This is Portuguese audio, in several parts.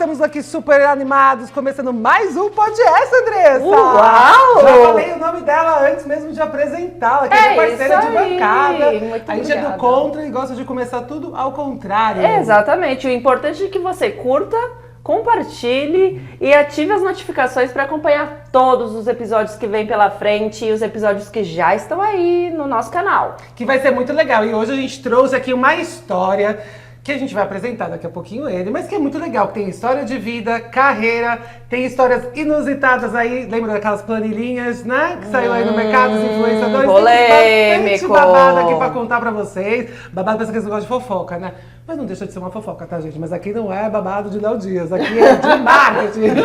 estamos aqui super animados, começando mais um podcast, Andressa! Uau! Já falei o nome dela antes mesmo de apresentá-la, que é parceira de bancada. Muito a gente é do contra e gosta de começar tudo ao contrário. Exatamente, o importante é que você curta, compartilhe e ative as notificações para acompanhar todos os episódios que vêm pela frente e os episódios que já estão aí no nosso canal. Que vai ser muito legal. E hoje a gente trouxe aqui uma história que a gente vai apresentar daqui a pouquinho ele, mas que é muito legal, que tem história de vida, carreira, tem histórias inusitadas aí, lembra daquelas planilhinhas, né, que saiu aí no mercado, os influenciadores, polêmico. Tem bastante babado aqui pra contar pra vocês, babado pensa que eles gostam de fofoca, né, mas não deixa de ser uma fofoca, tá, gente, mas aqui não é babado de Léo Dias, aqui é de marketing.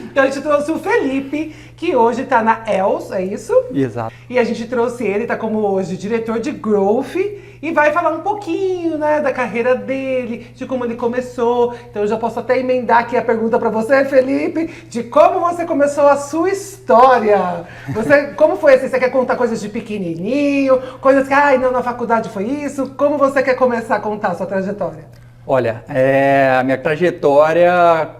Então a gente trouxe o Felipe, que hoje tá na Els, é isso? Exato. E a gente trouxe ele, tá como hoje diretor de Growth, e vai falar um pouquinho, né, da carreira dele, de como ele começou. Então eu já posso até emendar aqui a pergunta pra você, Felipe, de como você começou a sua história. Como foi assim? Você quer contar coisas de pequenininho, coisas que, não, na faculdade foi isso? Como você quer começar a contar a sua trajetória? Olha, a minha trajetória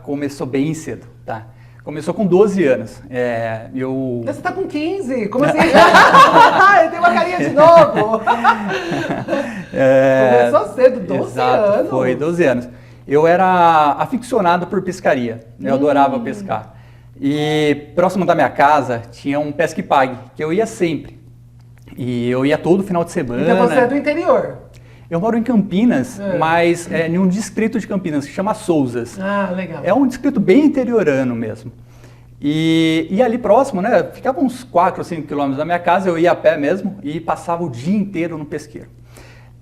começou bem cedo, tá? Começou com 12 anos. Você tá com 15? Como assim? Eu tenho uma carinha de novo. Começou cedo, 12 exato, anos. Foi 12 anos. Eu era aficionado por pescaria, eu adorava pescar. E próximo da minha casa tinha um Pesca e Pague, que eu ia sempre. E eu ia todo final de semana. Então você é do interior? Eu moro em Campinas, mas em um distrito de Campinas que chama Souzas. Ah, legal. É um distrito bem interiorano mesmo. E ali próximo, né, ficava uns 4 ou 5 quilômetros da minha casa, eu ia a pé mesmo e passava o dia inteiro no pesqueiro.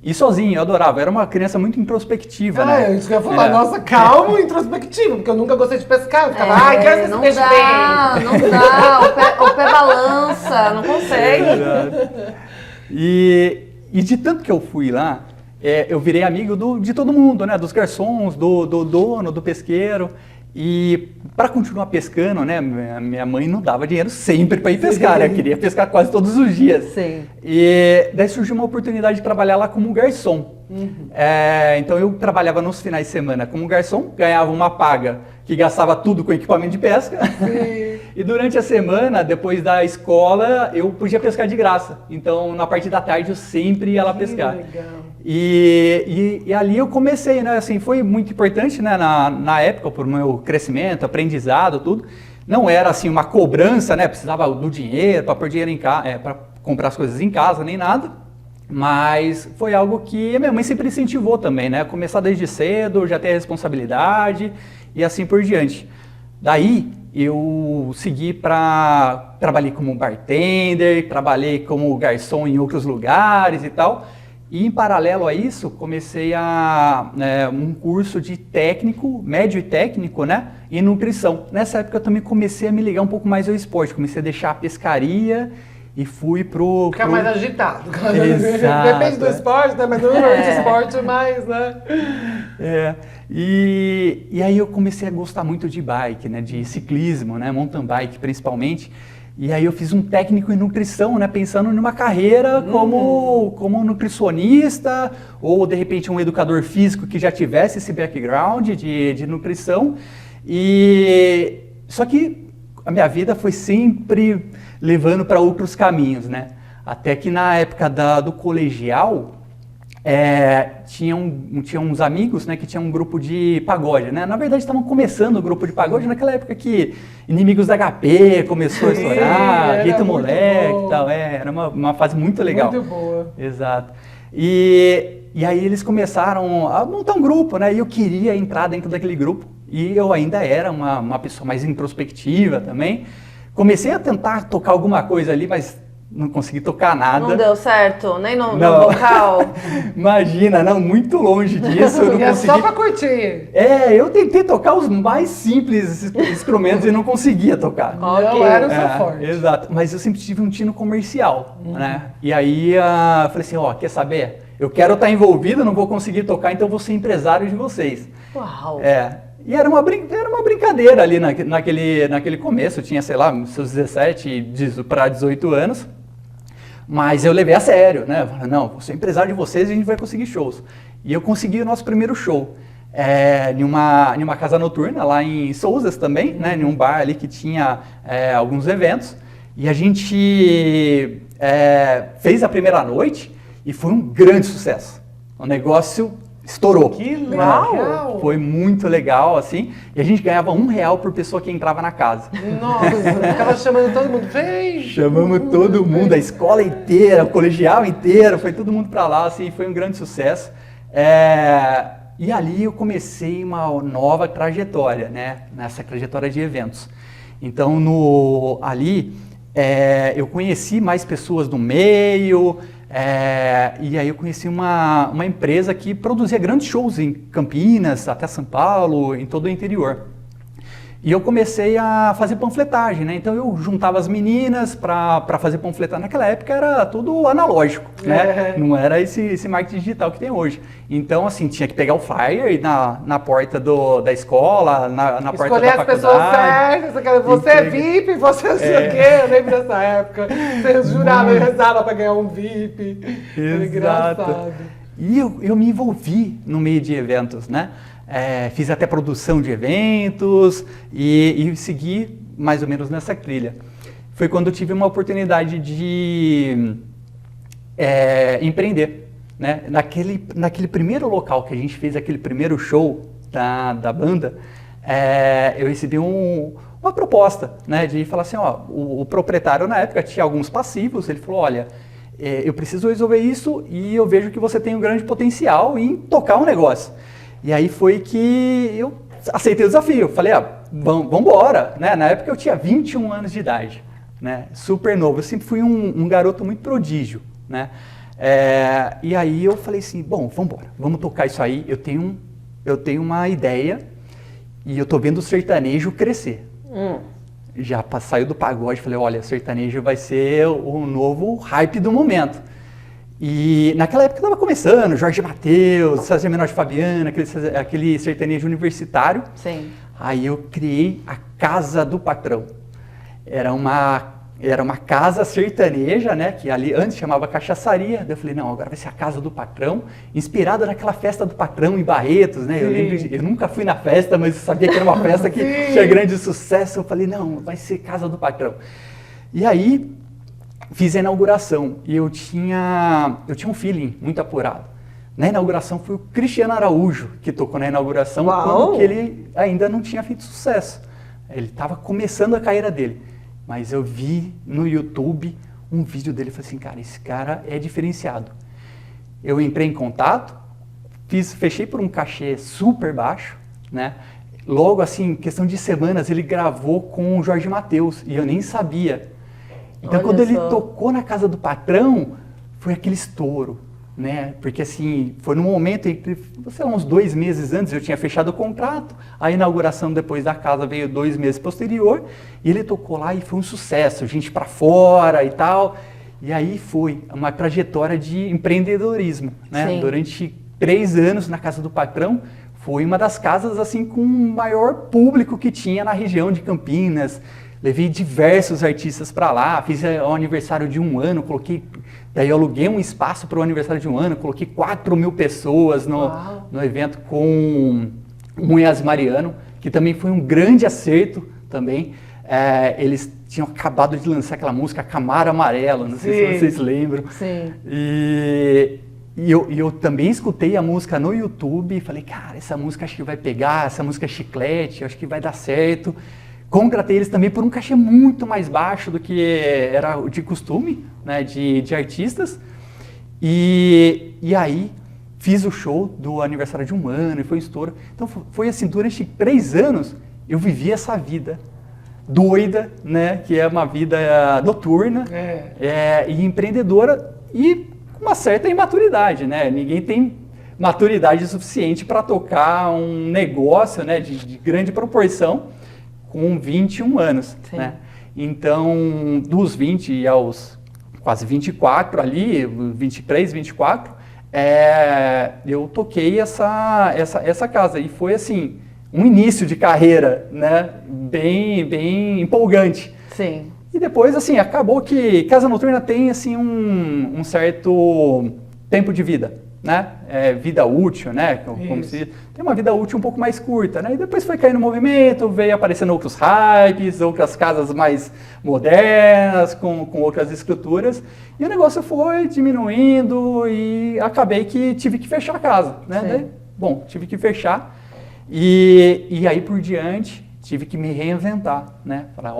E sozinho, eu adorava, era uma criança muito introspectiva, né? Isso que eu ia falar, nossa, calmo e introspectivo, porque eu nunca gostei de pescar, eu ficava, quero que não esse peixe dá, bem. não dá, o pé balança, não consegue. E de tanto que eu fui lá, eu virei amigo de todo mundo, né? Dos garçons, do dono, do pesqueiro. E para continuar pescando, né? Minha mãe não dava dinheiro sempre para ir pescar, né? Eu queria pescar quase todos os dias. Sim. E daí surgiu uma oportunidade de trabalhar lá como garçom. Então eu trabalhava nos finais de semana como garçom, ganhava uma paga que gastava tudo com equipamento de pesca. E durante a semana, depois da escola, eu podia pescar de graça. Então na parte da tarde eu sempre ia lá pescar. Legal. E ali eu comecei, né? Assim, foi muito importante, né? Na época, por meu crescimento, aprendizado, tudo. Não era assim uma cobrança, né? Precisava do dinheiro para pôr dinheiro para comprar as coisas em casa, nem nada. Mas foi algo que a minha mãe sempre incentivou também, né? Começar desde cedo, já ter a responsabilidade e assim por diante. Daí eu segui trabalhei como bartender, trabalhei como garçom em outros lugares e tal. E em paralelo a isso, comecei um curso de técnico, médio e técnico, né? E nutrição. Nessa época eu também comecei a me ligar um pouco mais ao esporte. Comecei a deixar a pescaria e fui Ficar mais agitado. Exato, Depende do esporte, né? Mas não é esporte mais, né? E aí eu comecei a gostar muito de bike, né? De ciclismo, né? Mountain bike principalmente. E aí eu fiz um técnico em nutrição, né, pensando numa carreira como nutricionista ou de repente um educador físico que já tivesse esse background de nutrição. E só que a minha vida foi sempre levando para outros caminhos, né? Até que na época do colegial tinha uns amigos, né, que tinham um grupo de pagode, né? Na verdade estavam começando o grupo de pagode naquela época que Inimigos da HP começou a estourar, Rita Moleque e tal, era uma fase muito legal. Muito boa. Exato. E aí eles começaram a montar um grupo, né? E eu queria entrar dentro daquele grupo e eu ainda era uma pessoa mais introspectiva também. Comecei a tentar tocar alguma coisa ali, mas não consegui tocar nada. Não deu certo? Nem no vocal? Imagina, não, muito longe disso. Eu não consegui. Só pra curtir. Eu tentei tocar os mais simples instrumentos e não conseguia tocar. Não era o seu forte. Exato, mas eu sempre tive um tino comercial, né? E aí eu falei assim, quer saber? Eu quero estar envolvido, não vou conseguir tocar, então eu vou ser empresário de vocês. Uau! E era uma brincadeira ali naquele começo, eu tinha, sei lá, seus 17 para 18 anos. Mas eu levei a sério, né? Eu falei, não, vou ser empresário de vocês e a gente vai conseguir shows. E eu consegui o nosso primeiro show. em uma casa noturna lá em Souzas também, né, em um bar ali que tinha alguns eventos. E a gente fez a primeira noite e foi um grande sucesso. O negócio estourou. Que legal! Foi muito legal, assim. E a gente ganhava R$1 por pessoa que entrava na casa. Nossa, ficava chamando todo mundo. Vem! Chamamos todo mundo, a escola inteira, o colegial inteiro, foi todo mundo para lá, assim, foi um grande sucesso. E ali eu comecei uma nova trajetória, né? Nessa trajetória de eventos. Então, ali eu conheci mais pessoas do meio, e aí eu conheci uma empresa que produzia grandes shows em Campinas, até São Paulo, em todo o interior. E eu comecei a fazer panfletagem, né? Então eu juntava as meninas para fazer panfletagem. Naquela época era tudo analógico, né? Não era esse marketing digital que tem hoje. Então, assim, tinha que pegar o flyer e na porta da escola, na porta da faculdade. Escolher as pessoas certas, você é VIP, você não sei o quê. Eu lembro dessa época. Você jurava e rezava para ganhar um VIP. Era engraçado. E eu me envolvi no meio de eventos, né? Fiz até produção de eventos e segui mais ou menos nessa trilha. Foi quando eu tive uma oportunidade de empreender, né? Naquele primeiro local que a gente fez aquele primeiro show da banda, eu recebi uma proposta, né? De falar assim, ó, o proprietário na época tinha alguns passivos, ele falou, olha, eu preciso resolver isso e eu vejo que você tem um grande potencial em tocar um negócio. E aí foi que eu aceitei o desafio. Falei, vamos embora, né? Na época eu tinha 21 anos de idade, né? Super novo. Eu sempre fui um garoto muito prodígio, né? E aí eu falei assim, bom, vamos embora, vamos tocar isso aí. Eu tenho uma ideia e eu tô vendo o sertanejo crescer. Já saiu do pagode, falei, olha, sertanejo vai ser o novo hype do momento. E naquela época estava começando, Jorge Mateus, César Menor de Fabiana, aquele sertanejo universitário. Sim. Aí eu criei a Casa do Patrão. Era uma casa sertaneja, né? Que ali antes chamava cachaçaria. Daí eu falei, não, agora vai ser a Casa do Patrão, inspirada naquela festa do patrão em Barretos, né? Eu nunca fui na festa, mas eu sabia que era uma festa que tinha grande sucesso. Eu falei, não, vai ser Casa do Patrão. E aí fiz a inauguração e eu tinha um feeling muito apurado. Na inauguração foi o Cristiano Araújo que tocou na inauguração, quando que ele ainda não tinha feito sucesso. Ele estava começando a carreira dele. Mas eu vi no YouTube um vídeo dele e falei assim, cara, esse cara é diferenciado. Eu entrei em contato, fechei por um cachê super baixo, né? Logo assim, em questão de semanas, ele gravou com o Jorge Mateus e eu nem sabia. Então, quando ele tocou na Casa do Patrão, foi aquele estouro, né? Porque assim, foi num momento entre, sei lá, uns 2 meses antes, eu tinha fechado o contrato, a inauguração depois da casa veio 2 meses posterior, e ele tocou lá e foi um sucesso, gente pra fora e tal. E aí foi uma trajetória de empreendedorismo, né? Sim. Durante 3 anos na Casa do Patrão, foi uma das casas assim com o maior público que tinha na região de Campinas. Levei diversos artistas para lá, fiz o aniversário de 1 ano, daí eu aluguei um espaço para o aniversário de 1 ano, coloquei 4.000 pessoas no evento com o Munhas Mariano, que também foi um grande acerto também. Eles tinham acabado de lançar aquela música Camaro Amarelo, não sei se vocês lembram. Sim. E eu também escutei a música no YouTube e falei, cara, essa música acho que vai pegar, essa música é chiclete, acho que vai dar certo. Contratei eles também por um cachê muito mais baixo do que era de costume, né, de artistas. E aí fiz o show do aniversário de 1 ano e foi um estouro. Então foi assim, durante 3 anos eu vivi essa vida doida, né, que é uma vida noturna e empreendedora e com uma certa imaturidade, né? Ninguém tem maturidade suficiente para tocar um negócio, né, de grande proporção com 21 anos, né? Então, dos 20 aos quase 24 ali, 23, 24, eu toquei essa casa e foi assim, um início de carreira, né? Bem empolgante. Sim. E depois, assim, acabou que Casa Noturna tem, assim, um certo tempo de vida, né? Vida útil, né? Como se tem uma vida útil um pouco mais curta, né? E depois foi caindo no movimento, veio aparecendo outros hypes, outras casas mais modernas, com outras estruturas, e o negócio foi diminuindo e acabei que tive que fechar a casa, né? Daí, bom, tive que fechar e aí por diante tive que me reinventar, né? Falar,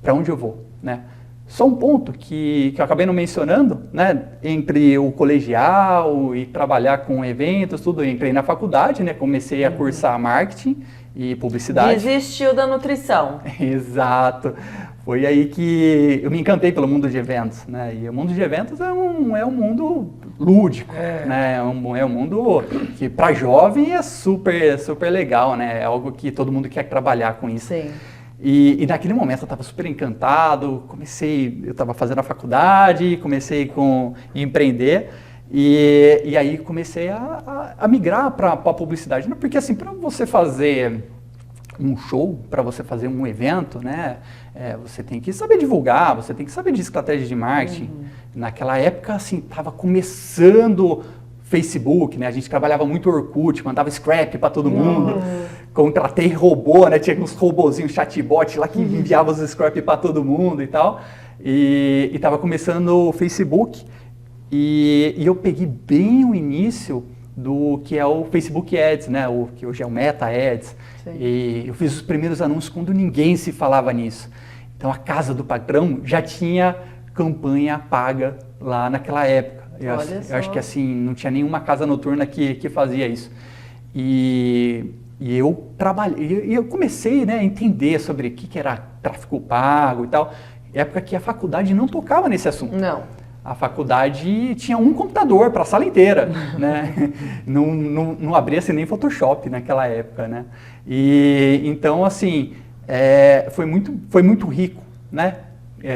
para onde eu vou, né? Só um ponto que eu acabei não mencionando, né? Entre o colegial e trabalhar com eventos, tudo, eu entrei na faculdade, né? Comecei a cursar marketing e publicidade. Desistiu da nutrição. Exato. Foi aí que eu me encantei pelo mundo de eventos, né? E o mundo de eventos é um mundo lúdico, né? É um mundo que para jovem é super, super legal, né? É algo que todo mundo quer trabalhar com isso. Sim. E naquele momento eu estava super encantado, eu estava fazendo a faculdade, comecei a empreender e aí comecei a migrar para a publicidade. Porque assim, para você fazer um show, para você fazer um evento, né, você tem que saber divulgar, você tem que saber de estratégia de marketing. Naquela época, assim, estava começando Facebook, né? A gente trabalhava muito Orkut, mandava scrap para todo mundo. Contratei robô, né? Tinha uns robozinhos chatbot lá que enviava os scrap para todo mundo e tal. E estava começando o Facebook. E eu peguei bem o início do que é o Facebook Ads, né? O que hoje é o Meta Ads. Sim. E eu fiz os primeiros anúncios quando ninguém se falava nisso. Então a Casa do Patrão já tinha campanha paga lá naquela época. Eu acho que assim, não tinha nenhuma casa noturna que fazia isso. E eu trabalhei, e eu comecei, né, a entender sobre o que era tráfego pago e tal. Época que a faculdade não tocava nesse assunto. Não. A faculdade tinha um computador para a sala inteira, né? Não abria-se nem Photoshop naquela época, né? E então, assim, foi muito rico, né?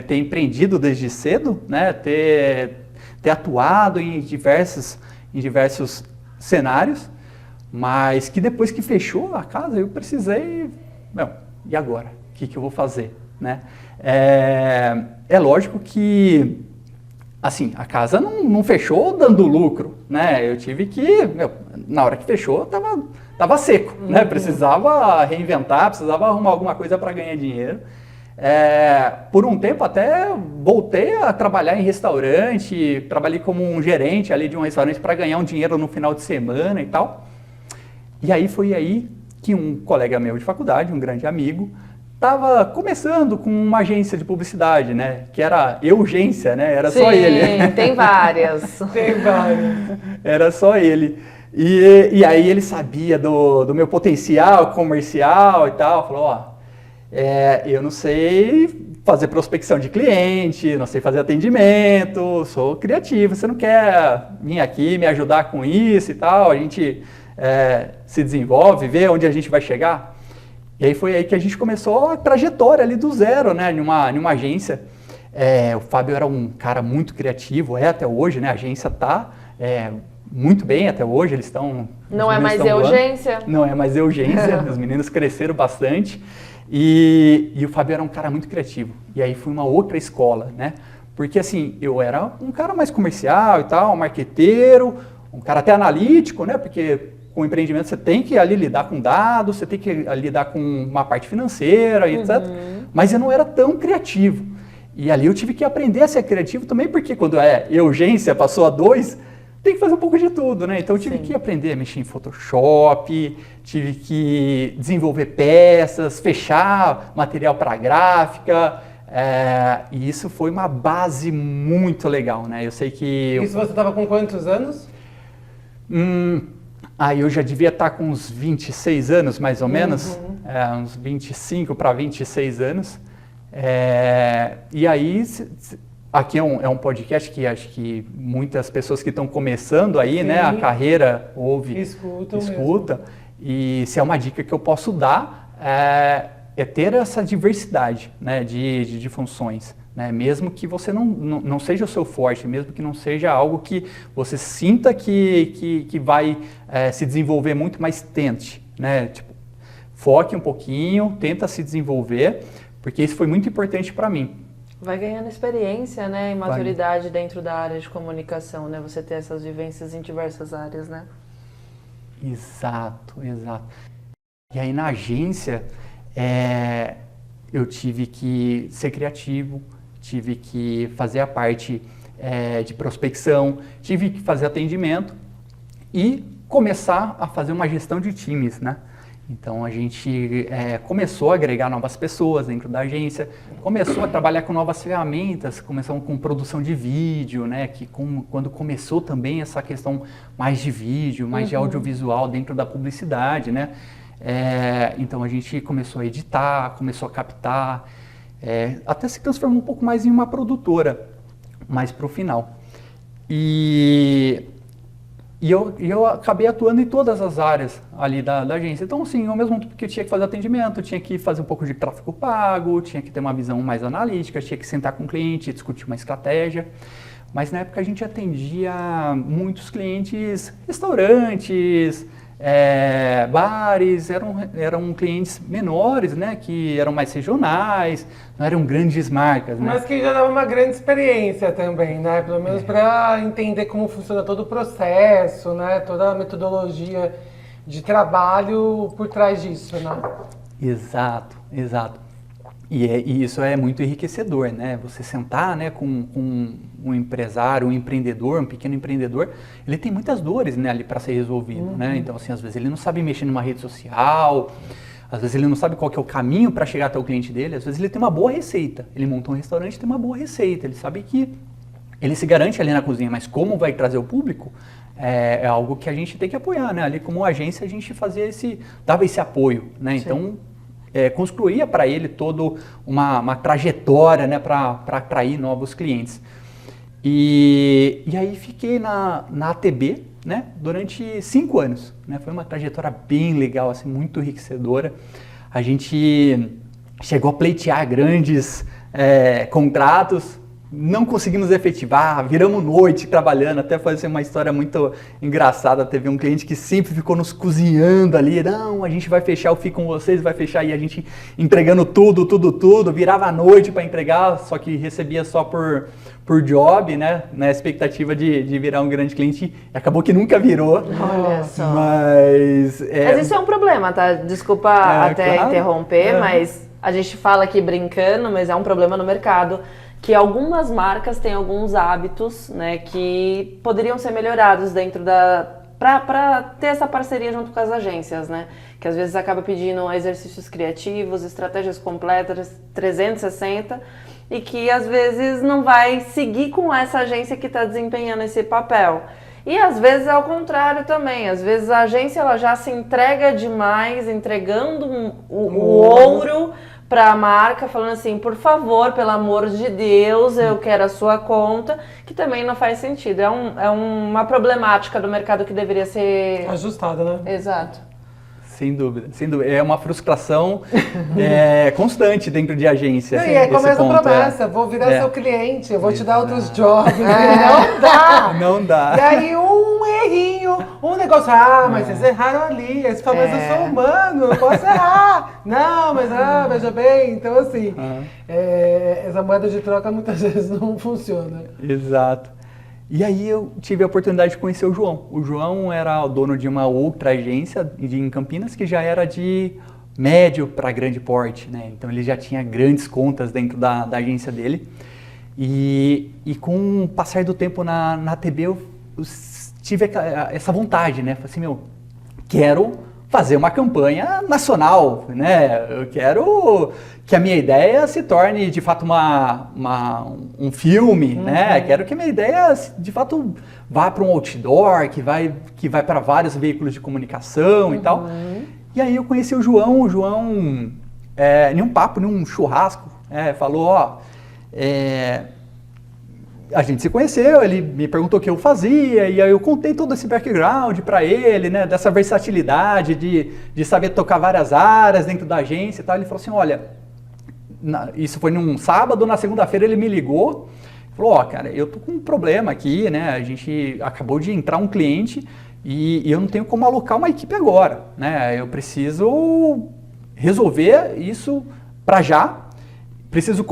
Ter empreendido desde cedo, né? Ter atuado em diversos cenários, mas que depois que fechou a casa, eu precisei, e agora? O que eu vou fazer, né? É lógico que, assim, a casa não fechou dando lucro, né? Eu tive que, na hora que fechou, tava seco, né? Precisava reinventar, precisava arrumar alguma coisa para ganhar dinheiro. Por um tempo até voltei a trabalhar em restaurante, trabalhei como um gerente ali de um restaurante para ganhar um dinheiro no final de semana e tal. E aí foi aí que um colega meu de faculdade, um grande amigo, estava começando com uma agência de publicidade, né? Que era Eugência, né? Era só ele. Sim, tem várias. Tem várias. Era só ele. E aí ele sabia do meu potencial comercial e tal, falou, eu não sei fazer prospecção de cliente, não sei fazer atendimento, sou criativo, você não quer vir aqui me ajudar com isso e tal, a gente se desenvolve, vê onde a gente vai chegar. E aí foi aí que a gente começou a trajetória ali do zero, né, numa agência. O Fábio era um cara muito criativo, até hoje, né, a agência tá muito bem até hoje, eles estão... Não é mais Eugência? Não é mais Eugência, os meninos cresceram bastante. E o Fábio era um cara muito criativo. E aí foi uma outra escola, né? Porque assim, eu era um cara mais comercial e tal, um marqueteiro, um cara até analítico, né? Porque com empreendimento você tem que ali lidar com dados, você tem que lidar com uma parte financeira, etc. Mas eu não era tão criativo. E ali eu tive que aprender a ser criativo também, porque quando Eugência passou a 2, tem que fazer um pouco de tudo, né? Então eu tive que aprender a mexer em Photoshop, tive que desenvolver peças, fechar material para gráfica, e isso foi uma base muito legal, né? Eu sei que... Isso você estava com quantos anos? Eu já devia estar com uns 26 anos, mais ou menos, uns 25 para 26 anos. E aí... Aqui é um podcast que acho que muitas pessoas que estão começando aí, né, a carreira escuta. E se é uma dica que eu posso dar, é ter essa diversidade, né, de funções. Né, mesmo que você não seja o seu forte, mesmo que não seja algo que você sinta que vai se desenvolver muito, mas tente. Né, tipo, foque um pouquinho, tenta se desenvolver, porque isso foi muito importante para mim. Vai ganhando experiência, né, e maturidade dentro da área de comunicação, né? Você ter essas vivências em diversas áreas, né? Exato. E aí na agência, eu tive que ser criativo, tive que fazer a parte de prospecção, tive que fazer atendimento e começar a fazer uma gestão de times, né? Então a gente começou a agregar novas pessoas dentro da agência, começou a trabalhar com novas ferramentas, começamos com produção de vídeo, né? Quando começou também essa questão mais de vídeo, mais de audiovisual dentro da publicidade, né? Então a gente começou a editar, começou a captar, até se transformou um pouco mais em uma produtora, mais para o final. E eu acabei atuando em todas as áreas ali da agência. Então, assim, ao mesmo tempo que eu tinha que fazer atendimento, eu tinha que fazer um pouco de tráfego pago, tinha que ter uma visão mais analítica, tinha que sentar com o cliente, discutir uma estratégia. Mas na época a gente atendia muitos clientes, restaurantes, bares, eram clientes menores, né, que eram mais regionais, não eram grandes marcas, né? Mas que já dava uma grande experiência também, né? Pelo menos para entender como funciona todo o processo, né? Toda a metodologia de trabalho por trás disso, né? Exato. E isso é muito enriquecedor, né? Você sentar, né, com um empresário, um empreendedor, um pequeno empreendedor, ele tem muitas dores, né, ali para ser resolvido, né? Então, assim, às vezes ele não sabe mexer numa rede social, às vezes ele não sabe qual que é o caminho para chegar até o cliente dele, às vezes ele tem uma boa receita. Ele montou um restaurante e tem uma boa receita, ele sabe que ele se garante ali na cozinha, mas como vai trazer o público é algo que a gente tem que apoiar, né? Ali como agência a gente dava esse apoio, né? Então, construía para ele toda uma trajetória, né, para atrair novos clientes. E aí fiquei na ATB, né, durante 5 anos. Né, foi uma trajetória bem legal, assim, muito enriquecedora. A gente chegou a pleitear grandes contratos, não conseguimos efetivar, viramos noite trabalhando, até foi assim, uma história muito engraçada. Teve um cliente que sempre ficou nos cozinhando ali, não, a gente vai fechar, eu fico com vocês, vai fechar, e a gente entregando tudo, virava a noite para entregar, só que recebia só por job, né, na expectativa de virar um grande cliente, e acabou que nunca virou. Olha só. Mas isso é um problema, tá? Desculpa até claro. interromper, mas a gente fala aqui brincando, mas é um problema no mercado, que algumas marcas têm alguns hábitos, né, que poderiam ser melhorados dentro para ter essa parceria junto com as agências, né, que às vezes acaba pedindo exercícios criativos, estratégias completas, 360, e que às vezes não vai seguir com essa agência que está desempenhando esse papel. E às vezes é o contrário também, às vezes a agência ela já se entrega demais, entregando o ouro para a marca, falando assim, por favor, pelo amor de Deus, eu quero a sua conta, que também não faz sentido. É uma problemática do mercado que deveria ser ajustada, né? Exato. Sem dúvida. É uma frustração constante dentro de agência. Não, e aí começa a promessa, vou virar seu cliente, eu vou te dar outros jobs. Não dá! Não dá. E aí um errinho, um negócio, mas vocês erraram ali, esse fala, mas eu sou humano, eu posso errar. Não, mas veja bem, então assim, essa moeda de troca muitas vezes não funciona. Exato. E aí eu tive a oportunidade de conhecer o João. O João era o dono de uma outra agência em Campinas que já era de médio para grande porte, né? Então ele já tinha grandes contas dentro da agência dele. E com o passar do tempo na TB eu tive essa vontade, né? Falei assim, quero fazer uma campanha nacional, né? Eu quero que a minha ideia se torne de fato um filme, né? Quero que a minha ideia de fato vá para um outdoor, que vai para vários veículos de comunicação e tal. E aí eu conheci o João, em um papo, num churrasco, falou, a gente se conheceu, ele me perguntou o que eu fazia, e aí eu contei todo esse background para ele, né, dessa versatilidade de saber tocar várias áreas dentro da agência e tal. Ele falou assim, olha, isso foi num sábado, na segunda-feira ele me ligou, falou, cara, eu tô com um problema aqui, né, a gente acabou de entrar um cliente e eu não tenho como alocar uma equipe agora, né, eu preciso resolver isso para já. preciso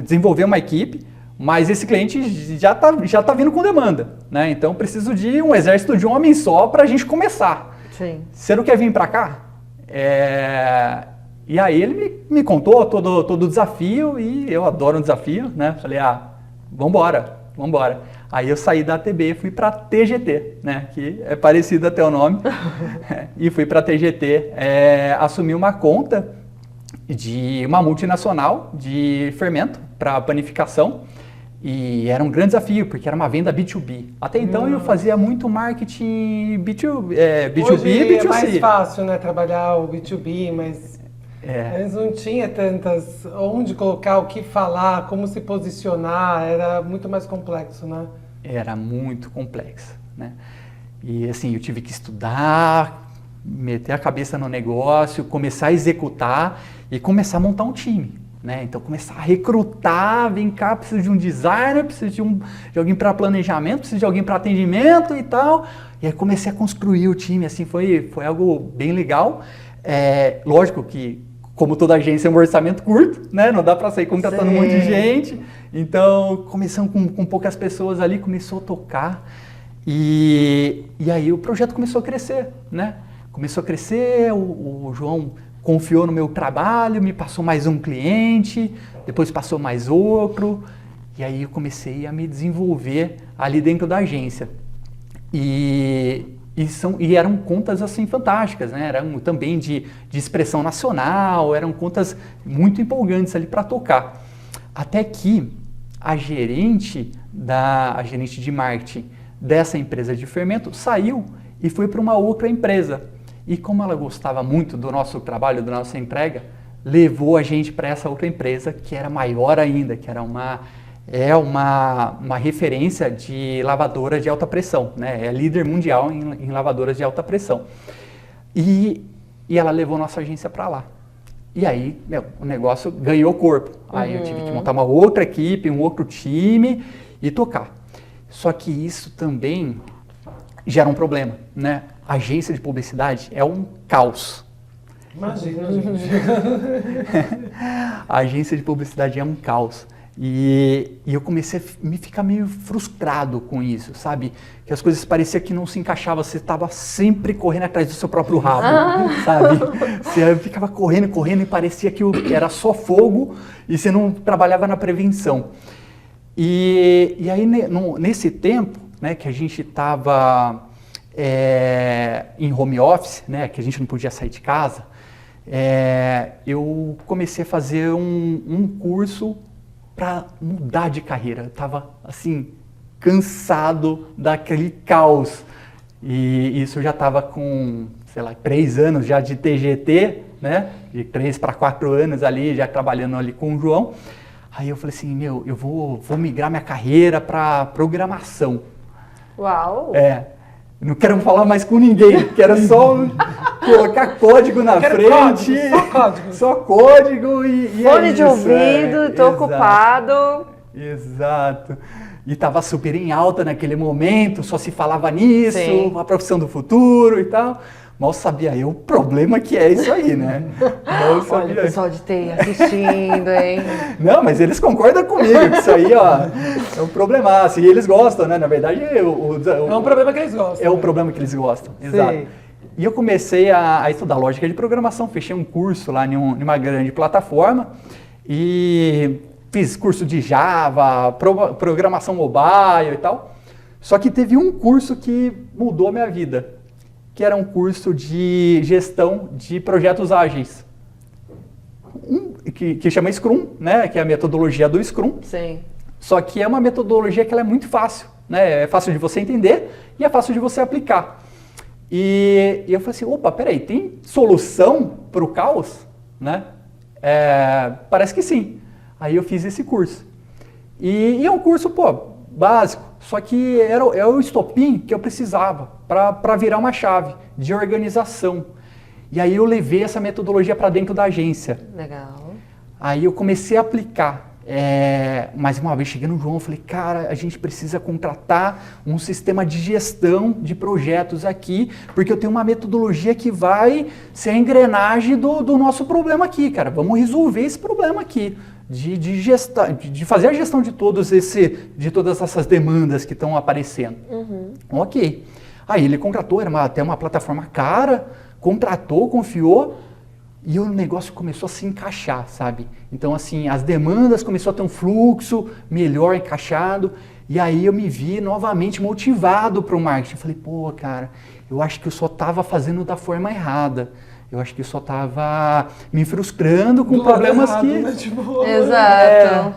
desenvolver uma equipe, mas esse cliente já tá vindo com demanda, né? Então preciso de um exército de um homem só para a gente começar. Sim. Você não quer vir para cá? E aí ele me contou todo o desafio e eu adoro um desafio, né? Falei, vambora. Aí eu saí da ATB e fui para TGT, né? Que é parecido até o nome. E fui para TGT, assumi uma conta de uma multinacional de fermento para panificação. E era um grande desafio, porque era uma venda B2B. Até então eu fazia muito marketing B2B e B2C. É mais fácil, né, trabalhar o B2B, mas antes não tinha tantas... Onde colocar, o que falar, como se posicionar, era muito mais complexo, né? Era muito complexo, né? E assim, eu tive que estudar, meter a cabeça no negócio, começar a executar e começar a montar um time. Né? Então começar a recrutar, vem cá, preciso de um designer, preciso de alguém para planejamento, preciso de alguém para atendimento e tal. E aí comecei a construir o time, assim, foi algo bem legal. Lógico que, como toda agência, é um orçamento curto, né? Não dá para sair contratando um monte de gente. Então, começamos com poucas pessoas ali, começou a tocar. E aí o projeto começou a crescer, né? Começou a crescer, o João confiou no meu trabalho, me passou mais um cliente, depois passou mais outro, e aí eu comecei a me desenvolver ali dentro da agência. E eram contas assim fantásticas, né? Eram também de expressão nacional, eram contas muito empolgantes ali para tocar. Até que a gerente de marketing dessa empresa de fermento saiu e foi para uma outra empresa. E como ela gostava muito do nosso trabalho, da nossa entrega, levou a gente para essa outra empresa que era maior ainda, que era uma referência de lavadora de alta pressão, né? É líder mundial em lavadoras de alta pressão. E ela levou nossa agência para lá. E aí, o negócio ganhou corpo. Aí eu tive que montar uma outra equipe, um outro time e tocar. Só que isso também gera um problema, né? A agência de publicidade é um caos. Imagina, gente. A agência de publicidade é um caos. E eu comecei a me ficar meio frustrado com isso, sabe? Que as coisas pareciam que não se encaixavam, você estava sempre correndo atrás do seu próprio rabo, sabe? Você ficava correndo e parecia que era só fogo e você não trabalhava na prevenção. E aí, nesse tempo, né, que a gente estava em home office, né, que a gente não podia sair de casa, eu comecei a fazer um curso para mudar de carreira. Eu estava, assim, cansado daquele caos. E isso eu já estava com, 3 anos já de TGT, né? De 3 para 4 anos ali, já trabalhando ali com o João. Aí eu falei assim, eu vou migrar minha carreira para programação. Uau! Não quero falar mais com ninguém, quero só colocar código na frente. Só código e fone de ouvido, tô ocupado. Exato. E estava super em alta naquele momento, só se falava nisso, Sim. a profissão do futuro e tal. Mal sabia eu o problema que é isso aí, né? Olha o pessoal de TI assistindo, hein? Não, mas eles concordam comigo que isso aí, ó, é um problemaço. E eles gostam, né? Na verdade, é um problema que eles gostam. É um problema que eles gostam, exato. Sim. E eu comecei a estudar lógica de programação, fechei um curso lá em uma grande plataforma e fiz curso de Java, programação mobile e tal. Só que teve um curso que mudou a minha vida, que era um curso de gestão de projetos ágeis, que chama Scrum, né? Que é a metodologia do Scrum. Sim. Só que é uma metodologia que ela é muito fácil, né? É fácil de você entender e é fácil de você aplicar. E eu falei assim, opa, peraí, tem solução para o caos? Né? Parece que sim. Aí eu fiz esse curso. E é um curso, básico, só que era o estopim que eu precisava para virar uma chave de organização. E aí eu levei essa metodologia para dentro da agência. Legal. Aí eu comecei a aplicar Mas uma vez cheguei no João, eu falei, cara, a gente precisa contratar um sistema de gestão de projetos aqui, porque eu tenho uma metodologia que vai ser a engrenagem do nosso problema aqui, cara. Vamos resolver esse problema aqui, de fazer a gestão de todas essas demandas que estão aparecendo. Ok. Aí ele contratou, era até uma plataforma cara, contratou, confiou, e o negócio começou a se encaixar, sabe? Então, assim, as demandas começou a ter um fluxo melhor encaixado, e aí eu me vi novamente motivado para o marketing. Falei, pô, cara, eu acho que eu só estava fazendo da forma errada. Eu acho que eu só estava me frustrando com problemas errado, que... né? Tipo, Exato.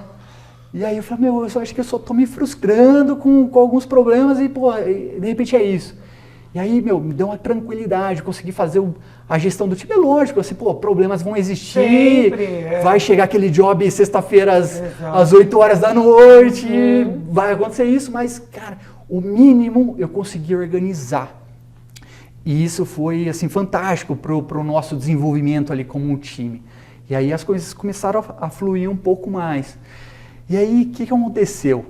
E aí eu falei, eu só acho que eu só tô me frustrando com alguns problemas e, pô, de repente é isso. E aí, me deu uma tranquilidade, consegui fazer a gestão do time. É lógico, assim, pô, problemas vão existir, Sempre, vai chegar aquele job sexta-feira às 8 horas da noite, vai acontecer isso, mas, cara, o mínimo eu consegui organizar. E isso foi, assim, fantástico pro nosso desenvolvimento ali como um time. E aí as coisas começaram a fluir um pouco mais. E aí, o que aconteceu?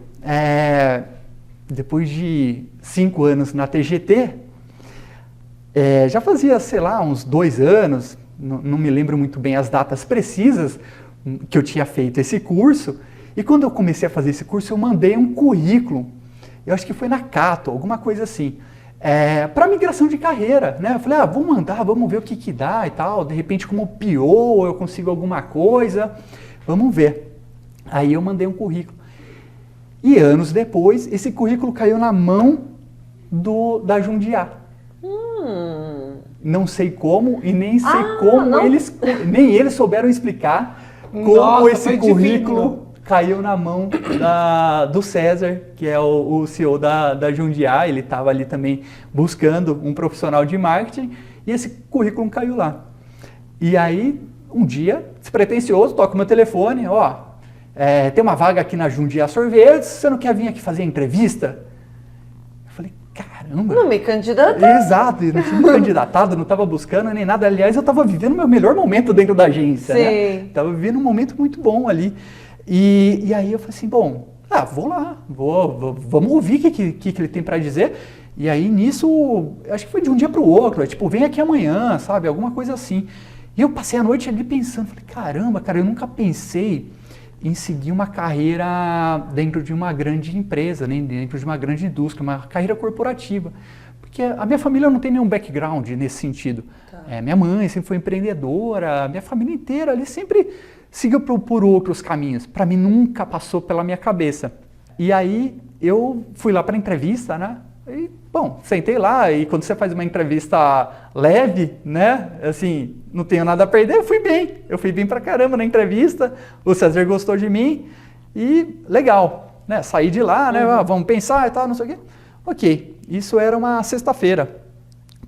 Depois de 5 anos na TGT, já fazia, sei lá, uns 2 anos, não me lembro muito bem as datas precisas, que eu tinha feito esse curso. E quando eu comecei a fazer esse curso, eu mandei um currículo, eu acho que foi na Cato, alguma coisa assim, para migração de carreira, né? Eu falei, vou mandar, vamos ver o que dá e tal, de repente como PO eu consigo alguma coisa, vamos ver. Aí eu mandei um currículo. E anos depois, esse currículo caiu na mão da Jundiá. Não sei como e nem sei como nem eles souberam explicar como Nossa, esse foi currículo divino. caiu na mão do César, que é o CEO da Jundiá. Ele estava ali também buscando um profissional de marketing e esse currículo caiu lá. E aí, um dia, despretensioso, toca o meu telefone, tem uma vaga aqui na Jundiá Sorvetes, você não quer vir aqui fazer a entrevista? Eu falei, caramba. Não me candidatei. Exato, eu não tinha me candidatado, não estava buscando nem nada. Aliás, eu estava vivendo o meu melhor momento dentro da agência, né? Estava vivendo um momento muito bom ali. E aí eu falei assim, bom, vou lá, vamos ouvir o que ele tem para dizer. E aí nisso, acho que foi de um dia para o outro, tipo, vem aqui amanhã, sabe, alguma coisa assim. E eu passei a noite ali pensando, falei, caramba, cara, eu nunca pensei em seguir uma carreira dentro de uma grande empresa, né? Dentro de uma grande indústria, uma carreira corporativa. Porque a minha família não tem nenhum background nesse sentido. Minha mãe sempre foi empreendedora, minha família inteira ali sempre seguiu por outros caminhos. Para mim nunca passou pela minha cabeça. E aí eu fui lá para a entrevista, né? E, bom, sentei lá e quando você faz uma entrevista leve, né, assim, não tenho nada a perder, eu fui bem pra caramba na entrevista, o César gostou de mim e legal, né, saí de lá, né, vamos pensar e tal, não sei o quê. Ok, isso era uma sexta-feira.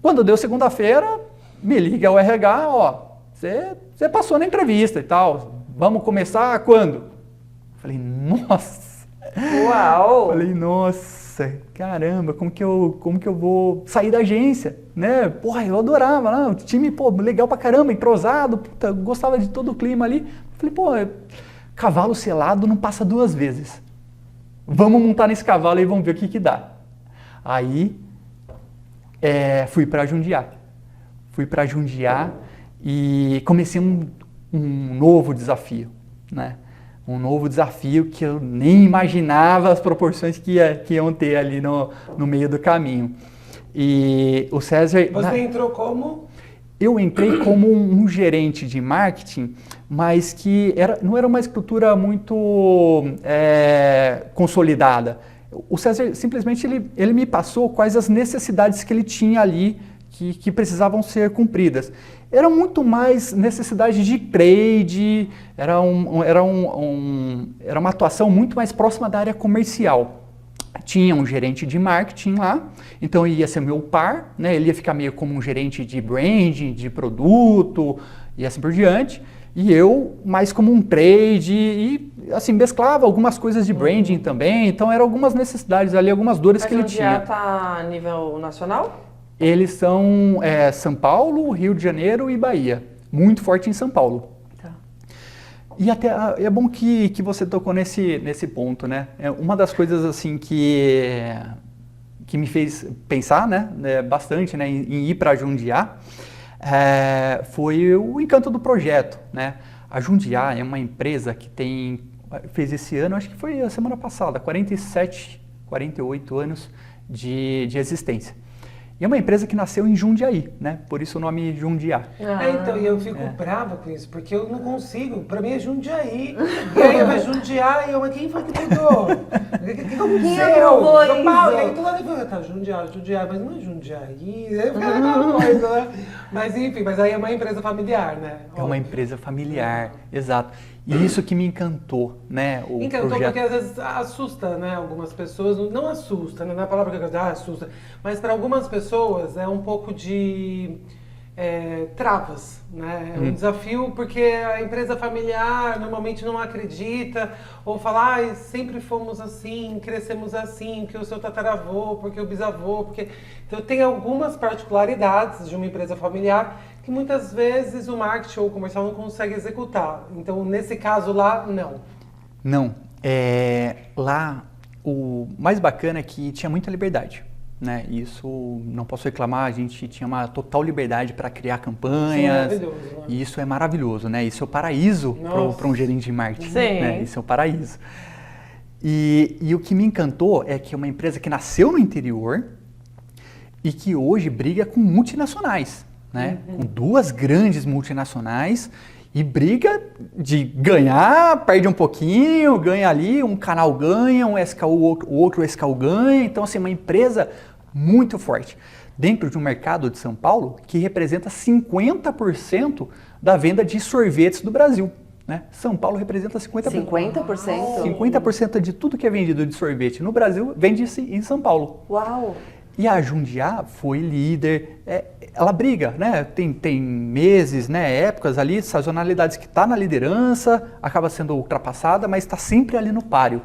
Quando deu segunda-feira, me liga o RH, você passou na entrevista e tal, vamos começar quando? Falei, nossa! Uau! Falei, nossa, caramba, como que eu vou sair da agência, né? Porra, eu adorava, né? O time, legal pra caramba, entrosado, puta, gostava de todo o clima ali. Falei, cavalo selado não passa 2 vezes. Vamos montar nesse cavalo e vamos ver o que dá. Aí, fui pra Jundiá. E comecei um novo desafio, né? Um novo desafio que eu nem imaginava as proporções que iam ter ali no meio do caminho. E o César... Você entrou como? Eu entrei como um gerente de marketing, mas que não era uma estrutura muito consolidada. O César simplesmente ele me passou quais as necessidades que ele tinha ali que precisavam ser cumpridas. Era muito mais necessidade de trade, era uma atuação muito mais próxima da área comercial. Tinha um gerente de marketing lá, então ia ser meu par, né? Ele ia ficar meio como um gerente de branding, de produto e assim por diante. E eu mais como um trade e assim mesclava algumas coisas de branding também. Então eram algumas necessidades ali, algumas dores que ele tinha. Mas está a nível nacional? Eles são São Paulo, Rio de Janeiro e Bahia. Muito forte em São Paulo. Tá. E até é bom que você tocou nesse ponto, né? Uma das coisas assim que me fez pensar, né, bastante, né, em ir para Jundiá, foi o encanto do projeto, né? A Jundiá é uma empresa que fez esse ano, acho que foi a semana passada, 47, 48 anos de existência. E é uma empresa que nasceu em Jundiaí, né? Por isso o nome Jundiá. Então, e eu fico brava com isso, porque eu não consigo. Pra mim é Jundiaí. E aí vai Jundiá e eu, mas quem foi que mudou? O que aconteceu? São Paulo, aí toda hora eu falo, tá, Jundiá, mas não é Jundiaí. Aí fica aquela coisa, né? Mas enfim, mas aí é uma empresa familiar, né? É uma empresa familiar, exato. E isso que me encantou, né? Encantou projeto. porque às vezes assusta, né? Algumas pessoas, não assusta, né? Não é a palavra que eu gosto, assusta. Mas para algumas pessoas é um pouco de travas, né? É um desafio porque a empresa familiar normalmente não acredita ou fala, sempre fomos assim, crescemos assim, porque o seu tataravô, porque o bisavô, porque... Então tem algumas particularidades de uma empresa familiar que muitas vezes o marketing ou o comercial não consegue executar. Então, nesse caso lá, não. Não. Lá, o mais bacana é que tinha muita liberdade, né? Isso não posso reclamar, a gente tinha uma total liberdade para criar campanhas. Sim, maravilhoso, né? E isso é maravilhoso, né? Isso é o paraíso para um gerente de marketing. Sim. Né? Isso é o paraíso. E o que me encantou é que é uma empresa que nasceu no interior e que hoje briga com multinacionais. Né? Com duas grandes multinacionais e briga de ganhar, perde um pouquinho, ganha ali, um canal ganha, um SKU, o outro SKU ganha. Então, assim, uma empresa muito forte. Dentro de um mercado de São Paulo que representa 50% da venda de sorvetes do Brasil. Né? São Paulo representa 50%. 50%? 50% de tudo que é vendido de sorvete no Brasil vende-se em São Paulo. Uau! E a Jundiá foi líder, ela briga, né? Tem meses, né? Épocas ali, sazonalidades que está na liderança, acaba sendo ultrapassada, mas está sempre ali no páreo.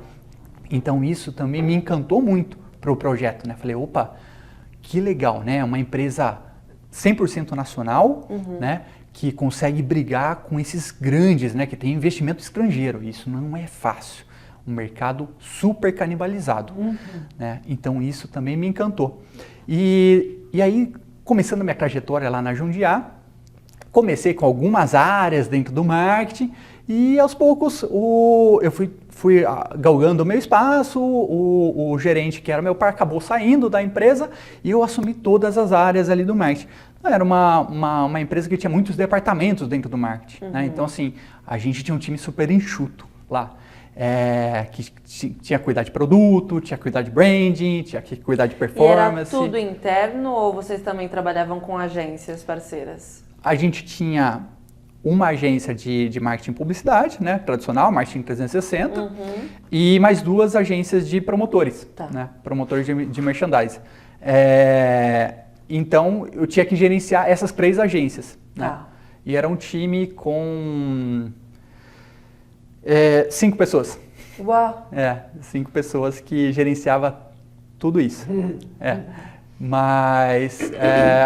Então isso também me encantou muito para o projeto, né? Falei, opa, que legal, né? Uma empresa 100% nacional, né? Que consegue brigar com esses grandes, né? Que tem investimento estrangeiro. Isso não é fácil. Um mercado super canibalizado. Né? Então isso também me encantou. E aí, começando a minha trajetória lá na Jundiá, comecei com algumas áreas dentro do marketing e aos poucos eu fui galgando o meu espaço, o gerente que era meu pai acabou saindo da empresa e eu assumi todas as áreas ali do marketing. Era uma empresa que tinha muitos departamentos dentro do marketing. Né? Então assim, a gente tinha um time super enxuto lá. Que tinha que cuidar de produto, tinha que cuidar de branding, tinha que cuidar de performance. E era tudo interno ou vocês também trabalhavam com agências parceiras? A gente tinha uma agência de marketing e publicidade, né, tradicional, marketing 360, e mais duas agências de promotores, né, promotores de merchandising. Então, eu tinha que gerenciar essas 3 agências. Né? E era um time com... 5 pessoas. Uau! 5 pessoas que gerenciava tudo isso. Mas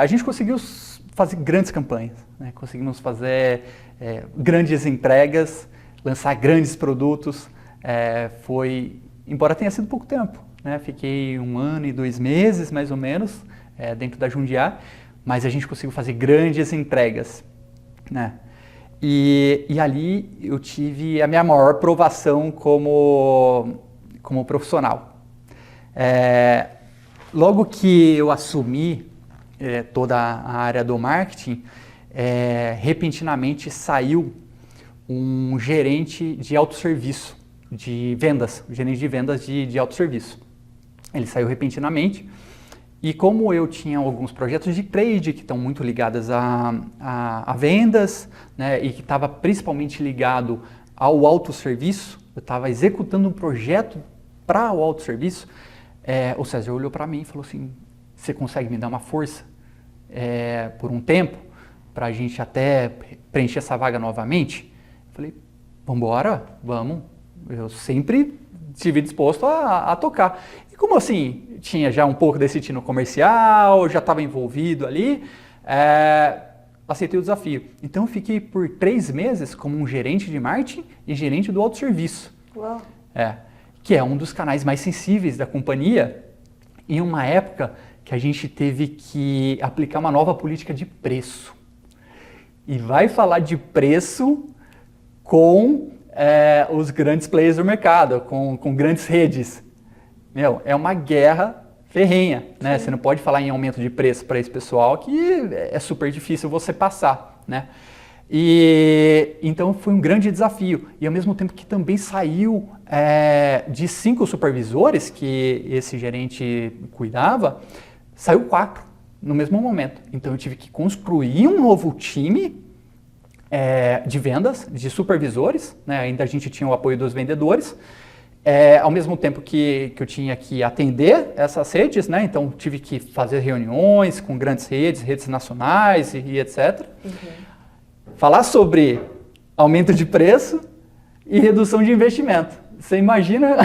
a gente conseguiu fazer grandes campanhas, né? Conseguimos fazer grandes entregas, lançar grandes produtos. Embora tenha sido pouco tempo, né? Fiquei 1 ano e 2 meses, mais ou menos, dentro da Jundiá, mas a gente conseguiu fazer grandes entregas, né? E ali eu tive a minha maior provação como profissional. Logo que eu assumi toda a área do marketing, repentinamente saiu um gerente de autosserviço, de vendas, um gerente de vendas de autosserviço. Ele saiu repentinamente. E como eu tinha alguns projetos de trade que estão muito ligados a vendas, né, e que estava principalmente ligado ao autosserviço, eu estava executando um projeto para o autosserviço, o César olhou para mim e falou assim, você consegue me dar uma força por um tempo, para a gente até preencher essa vaga novamente? Eu falei, vamos, eu sempre estive disposto a tocar. E como assim, tinha já um pouco desse tino comercial, já estava envolvido ali, aceitei o desafio. Então eu fiquei por 3 meses como um gerente de marketing e gerente do autosserviço. Uau. Que é um dos canais mais sensíveis da companhia, em uma época que a gente teve que aplicar uma nova política de preço. E vai falar de preço com os grandes players do mercado, com grandes redes. É uma guerra ferrenha, né? Você não pode falar em aumento de preço para esse pessoal que é super difícil você passar, né? E então foi um grande desafio. E ao mesmo tempo que também saiu de 5 supervisores que esse gerente cuidava, saiu 4 no mesmo momento. Então eu tive que construir um novo time de vendas, de supervisores, né? Ainda a gente tinha o apoio dos vendedores. Ao mesmo tempo que eu tinha que atender essas redes, né? Então tive que fazer reuniões com grandes redes nacionais e etc. Falar sobre aumento de preço e redução de investimento. Você imagina?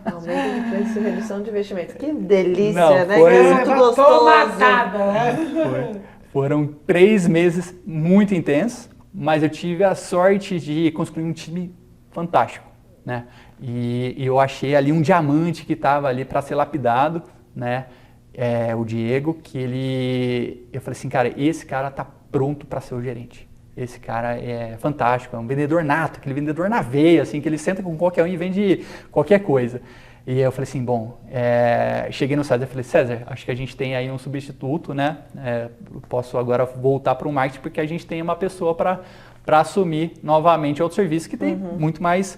Aumento de preço e redução de investimento. Que delícia, Não, né? foi- Que é muito gostoso. Matada, né? Foram 3 meses muito intensos, mas eu tive a sorte de construir um time fantástico, né? E eu achei ali um diamante que estava ali para ser lapidado, né? O Diego, eu falei assim, cara, esse cara tá pronto para ser o gerente. Esse cara é fantástico, é um vendedor nato, aquele vendedor na veia, assim, que ele senta com qualquer um e vende qualquer coisa. E aí eu falei assim, bom, cheguei no César e falei, César, acho que a gente tem aí um substituto, né? Eu posso agora voltar para o marketing porque a gente tem uma pessoa para assumir novamente outro serviço que tem muito mais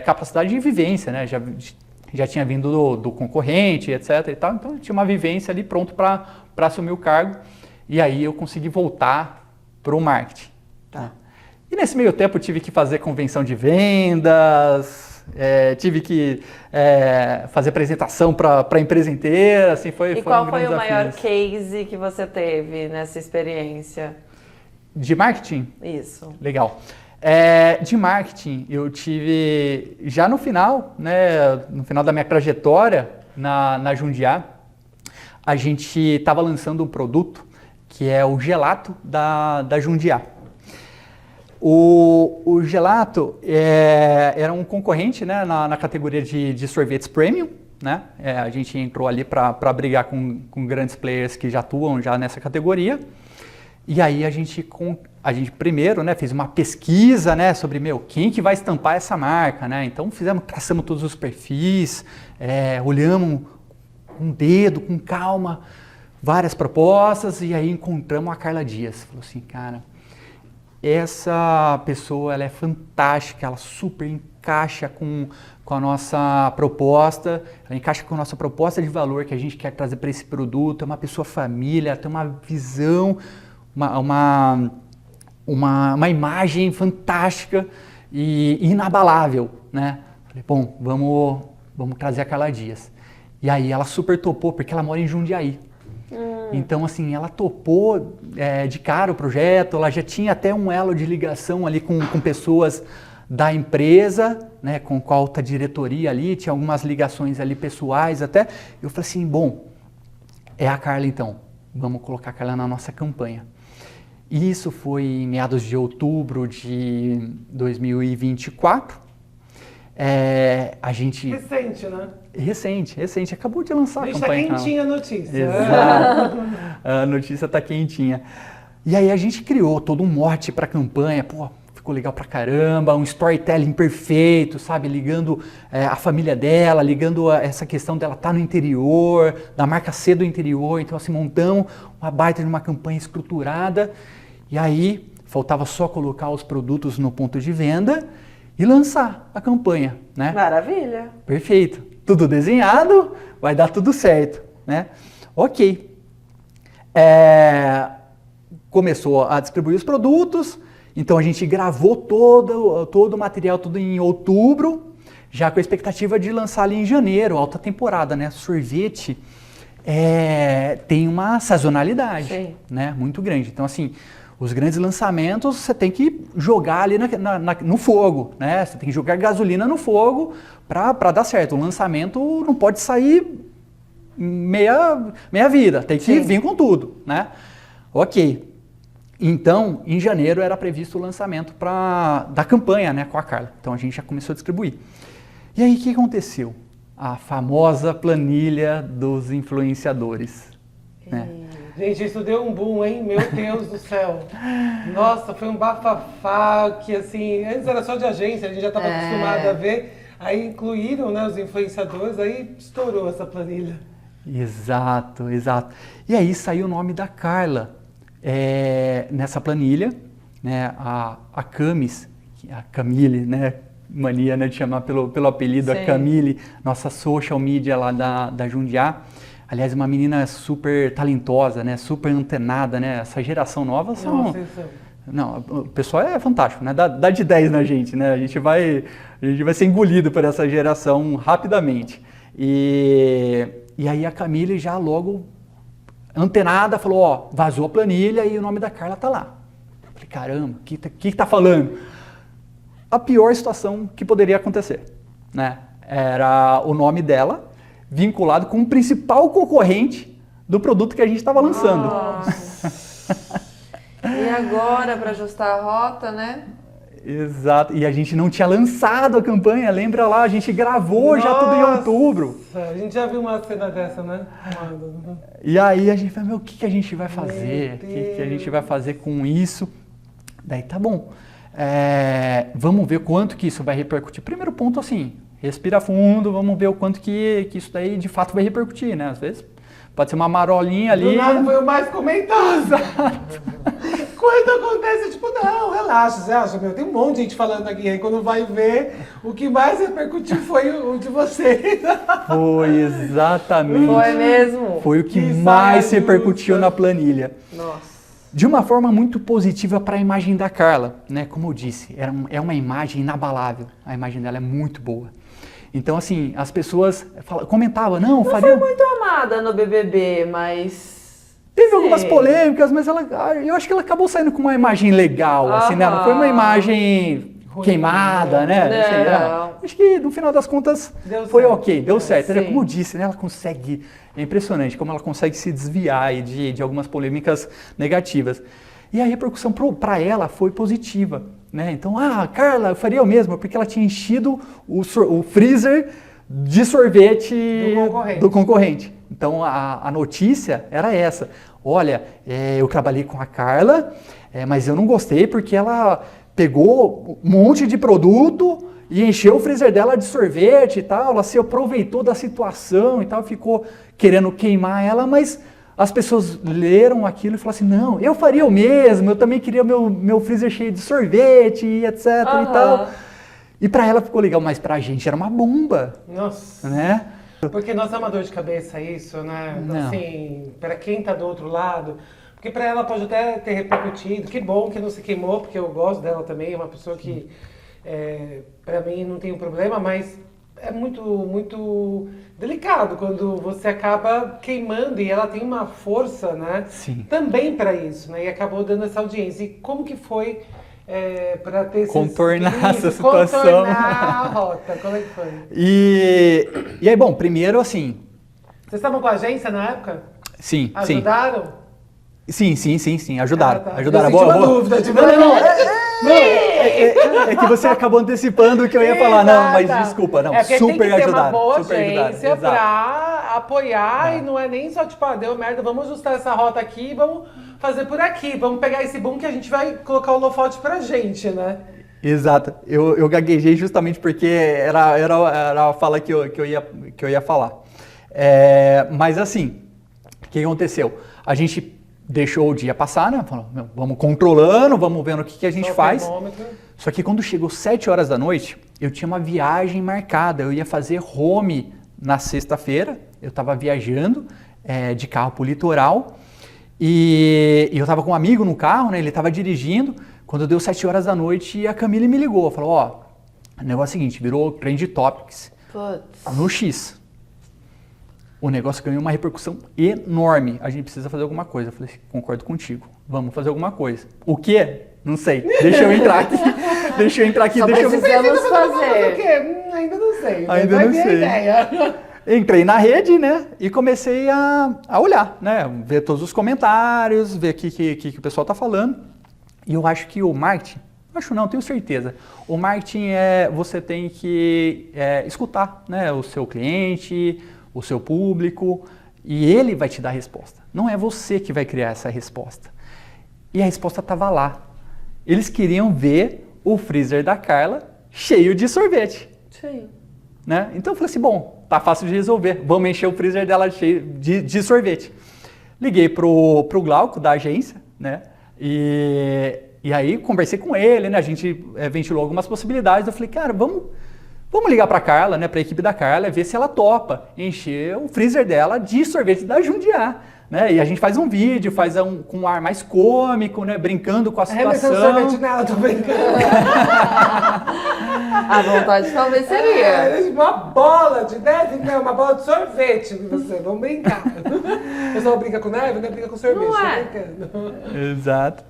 capacidade de vivência, né? Já tinha vindo do concorrente, etc. e tal, então tinha uma vivência ali pronto para assumir o cargo. E aí eu consegui voltar para o marketing. Tá. E nesse meio tempo eu tive que fazer convenção de vendas, tive que fazer apresentação para a empresa inteira, assim, E foram qual foi grandes o maior desafios. case que você teve nessa experiência? De marketing? Isso. Legal. De marketing, eu tive, já no final, né, no final da minha trajetória na Jundiá, a gente estava lançando um produto que é o gelato da Jundiá. O gelato era um concorrente, né, na categoria de sorvetes premium, né? A gente entrou ali para brigar com grandes players que já atuam já nessa categoria. E aí a gente primeiro, né, fez uma pesquisa, né, sobre quem que vai estampar essa marca, né? Então traçamos todos os perfis, olhamos com o dedo, com calma, várias propostas e aí encontramos a Carla Dias. Falou assim, cara, essa pessoa ela é fantástica, ela super encaixa com a nossa proposta, ela encaixa com a nossa proposta de valor que a gente quer trazer para esse produto, é uma pessoa família, tem uma visão, uma imagem fantástica e inabalável, né? Falei, bom, vamos trazer a Carla Dias. E aí ela super topou, porque ela mora em Jundiaí. Então, assim, ela topou de cara o projeto, ela já tinha até um elo de ligação ali com pessoas da empresa, né, com a alta diretoria ali, tinha algumas ligações ali pessoais até. Eu falei assim, bom, é a Carla então, vamos colocar a Carla na nossa campanha. Isso foi em meados de outubro de 2024. A gente... Recente, né? Recente. Acabou de lançar a Deixa campanha. quentinha a notícia. Exato. A notícia tá quentinha. E aí a gente criou todo um mote para a campanha. Pô, ficou legal pra caramba, um storytelling perfeito, sabe? Ligando a família dela, ligando essa questão dela estar no interior, da marca ser do interior. Então, assim, montamos uma baita de uma campanha estruturada. E aí, faltava só colocar os produtos no ponto de venda e lançar a campanha, né? Maravilha. Perfeito. Tudo desenhado, vai dar tudo certo, né? Ok. Começou a distribuir os produtos, então a gente gravou todo o material, tudo em outubro, já com a expectativa de lançar ali em janeiro, alta temporada, né? Sorvete tem uma sazonalidade, Sim. né? Muito grande. Então, assim, os grandes lançamentos você tem que jogar ali no fogo, né? Você tem que jogar gasolina no fogo para dar certo. O lançamento não pode sair meia vida, tem que vir com tudo, né? Ok. Então, em janeiro era previsto o lançamento da campanha, né, com a Carla. Então a gente já começou a distribuir. E aí o que aconteceu? A famosa planilha dos influenciadores. Né? Gente, isso deu um boom, hein? Meu Deus do céu. Nossa, foi um bafafá que, assim, antes era só de agência, a gente já estava acostumado a ver. Aí incluíram, né, os influenciadores, aí estourou essa planilha. Exato, exato. E aí saiu o nome da Carla nessa planilha, né? A Camis, a Camille, né? Mania, né, de chamar pelo apelido, Sim. a Camille, nossa social media lá da Jundiá. Aliás, uma menina super talentosa, né? Super antenada, né? Essa geração nova são... Nossa, isso. Não, o pessoal é fantástico, né? Dá de 10 na gente, né? A gente vai ser engolido por essa geração rapidamente. E aí a Camille já logo antenada falou, ó, vazou a planilha e o nome da Carla tá lá. Eu falei, caramba, o que tá falando? A pior situação que poderia acontecer, né? Era o nome dela vinculado com o principal concorrente do produto que a gente estava lançando. E agora, para ajustar a rota, né? Exato, e a gente não tinha lançado a campanha, lembra lá, a gente gravou já tudo em outubro. A gente já viu uma cena dessa, né? E aí a gente falou, meu, o que a gente vai fazer? O que a gente vai fazer com isso? Daí tá bom, vamos ver quanto que isso vai repercutir. Primeiro ponto assim, respira fundo, vamos ver o quanto que isso daí de fato vai repercutir, né? Às vezes pode ser uma marolinha ali. Do nada foi o mais comentado. Quando acontece, tipo, não, relaxa, você acha, meu, tem um monte de gente falando aqui, aí quando vai ver, o que mais repercutiu foi o de vocês. Foi exatamente. Foi mesmo? Foi o que Que mais saia repercutiu justa. na planilha. Nossa. De uma forma muito positiva para a imagem da Carla, né? Como eu disse, é uma imagem inabalável. A imagem dela é muito boa. Então, assim, as pessoas comentavam, não, faria... Foi muito amada no BBB, mas... Teve algumas polêmicas, mas eu acho que ela acabou saindo com uma imagem legal, assim, né? Não foi uma imagem queimada, né? Não. Assim, acho que no final das contas Deu foi certo. ok, deu certo. Sim. Como eu disse, né? Ela consegue, é impressionante como ela consegue se desviar aí de algumas polêmicas negativas. E a repercussão para ela foi positiva, né? Então, Carla, eu faria o mesmo, porque ela tinha enchido o freezer de sorvete do concorrente. Então, a notícia era essa. Olha, eu trabalhei com a Carla, mas eu não gostei porque ela pegou um monte de produto e encheu o freezer dela de sorvete e tal. Ela se aproveitou da situação e tal, ficou querendo queimar ela, mas as pessoas leram aquilo e falaram assim, não, eu faria o mesmo, eu também queria meu freezer cheio de sorvete e etc e tal. E para ela ficou legal, mas pra gente era uma bomba. Nossa. Né? Porque nós é uma dor de cabeça isso, né? Não. Assim, para quem tá do outro lado, porque para ela pode até ter repercutido. Que bom que não se queimou, porque eu gosto dela também, é uma pessoa que para mim não tem um problema, mas é muito, muito delicado quando você acaba queimando e ela tem uma força, né? Sim. Também para isso, né? E acabou dando essa audiência. E como que foi para ter contornar essa situação? Contornar a rota, como é que foi? E aí, bom, primeiro assim... Vocês estavam com a agência na época? Sim, Ajudaram? sim, ajudaram. Tá. Ajudaram. Eu senti uma dúvida, tipo... É que você acabou antecipando o que eu ia falar. Não, mas desculpa, não, porque super tem que ter ajudaram. uma boa super ajudaram, agência exato. pra apoiar e não é nem só tipo, deu merda, vamos ajustar essa rota aqui e vamos fazer por aqui. Vamos pegar esse boom que a gente vai colocar o holofote pra gente, né? Exato. Eu gaguejei justamente porque era a fala que eu ia falar. Mas assim, o que aconteceu? A gente deixou o dia passar, né? Falou, vamos controlando, vamos vendo o que a gente faz. Só que quando chegou 7 horas da noite, eu tinha uma viagem marcada. Eu ia fazer home na sexta-feira. Eu estava viajando de carro para o litoral. E eu estava com um amigo no carro, né? Ele estava dirigindo. Quando deu 7 horas da noite, a Camille me ligou. Falou, o negócio é o seguinte, virou Trend Topics no X. O negócio ganhou uma repercussão enorme. A gente precisa fazer alguma coisa. Eu falei, concordo contigo. Vamos fazer alguma coisa. O quê? Não sei. Deixa eu entrar aqui. Só precisamos fazer. O quê? Ainda não sei. Ainda vai não vir sei. a ideia. Entrei na rede, né? E comecei a olhar, né? Ver todos os comentários, ver o que o pessoal tá falando. E eu acho que o marketing, acho não, tenho certeza, o marketing você tem que escutar, né, o seu cliente, o seu público, e ele vai te dar a resposta. Não é você que vai criar essa resposta. E a resposta estava lá. Eles queriam ver o freezer da Carla cheio de sorvete. Sim. Né? Então eu falei assim, bom, tá fácil de resolver, vamos encher o freezer dela cheio de sorvete. Liguei pro Glauco da agência, né? E aí conversei com ele, né? A gente ventilou algumas possibilidades. Eu falei, cara, vamos ligar pra Carla, né? Pra equipe da Carla, ver se ela topa encher o freezer dela de sorvete da Jundiá. Né? E a gente faz um vídeo, com um ar mais cômico, né? Brincando com a situação. Sorvete nela, tô brincando. A vontade talvez seria. Uma bola de neve, não, uma bola de sorvete. Vamos brincar. O pessoal brinca com neve, né? Brinca com sorvete. Não é? Brincando. Exato.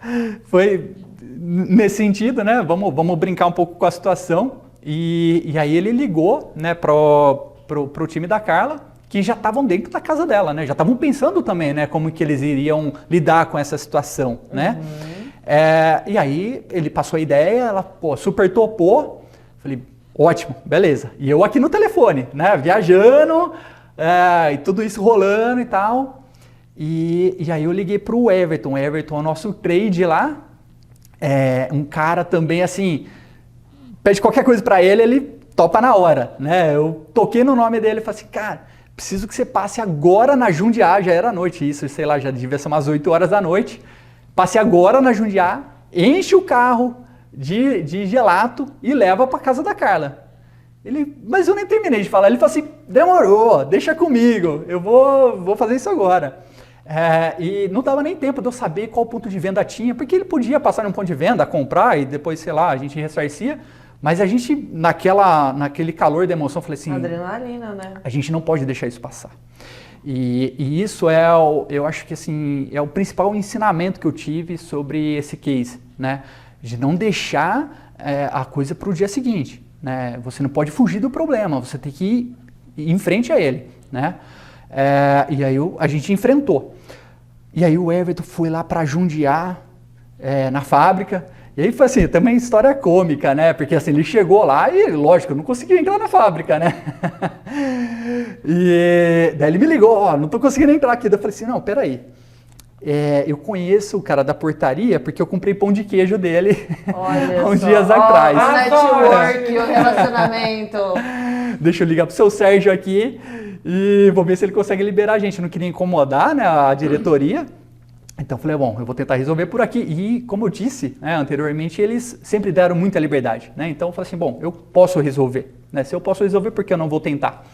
Foi nesse sentido, né? Vamos brincar um pouco com a situação. E aí ele ligou, né, pro time da Carla, que já estavam dentro da casa dela, né? Já estavam pensando também, né? Como que eles iriam lidar com essa situação, né? E aí ele passou a ideia, ela super topou. Falei, ótimo, beleza. E eu aqui no telefone, né? Viajando, e tudo isso rolando e tal. E aí eu liguei pro Everton. O Everton é o nosso trade lá. Um cara também, assim, pede qualquer coisa para ele topa na hora, né? Eu toquei no nome dele e falei assim, cara, preciso que você passe agora na Jundiá, já era noite isso, sei lá, já devia ser umas 8 horas da noite. Passe agora na Jundiá, enche o carro de gelato e leva para casa da Carla. Mas eu nem terminei de falar, ele falou assim, demorou, deixa comigo, eu vou fazer isso agora. E não dava nem tempo de eu saber qual ponto de venda tinha, porque ele podia passar num ponto de venda, comprar e depois, sei lá, a gente ressarcia. Mas a gente, naquele calor da emoção, falei assim... Adrenalina, né? A gente não pode deixar isso passar. E isso eu acho que assim, é o principal ensinamento que eu tive sobre esse case, né? De não deixar a coisa para o dia seguinte, né? Você não pode fugir do problema, você tem que ir em frente a ele, né? E aí a gente enfrentou. E aí o Everton foi lá para Jundiá, na fábrica. E aí foi assim, também história cômica, né? Porque assim, ele chegou lá e, lógico, não conseguiu entrar na fábrica, né? E daí ele me ligou, não tô conseguindo entrar aqui. Daí eu falei assim, não, peraí. Eu conheço o cara da portaria porque eu comprei pão de queijo dele há uns dias atrás. O network, o relacionamento. Deixa eu ligar pro seu Sérgio aqui e vou ver se ele consegue liberar a gente. Eu não queria incomodar, né, a diretoria. Então eu falei, bom, eu vou tentar resolver por aqui. E como eu disse, né, anteriormente, eles sempre deram muita liberdade, né? Então eu falei assim, bom, eu posso resolver, né? Se eu posso resolver, por que eu não vou tentar?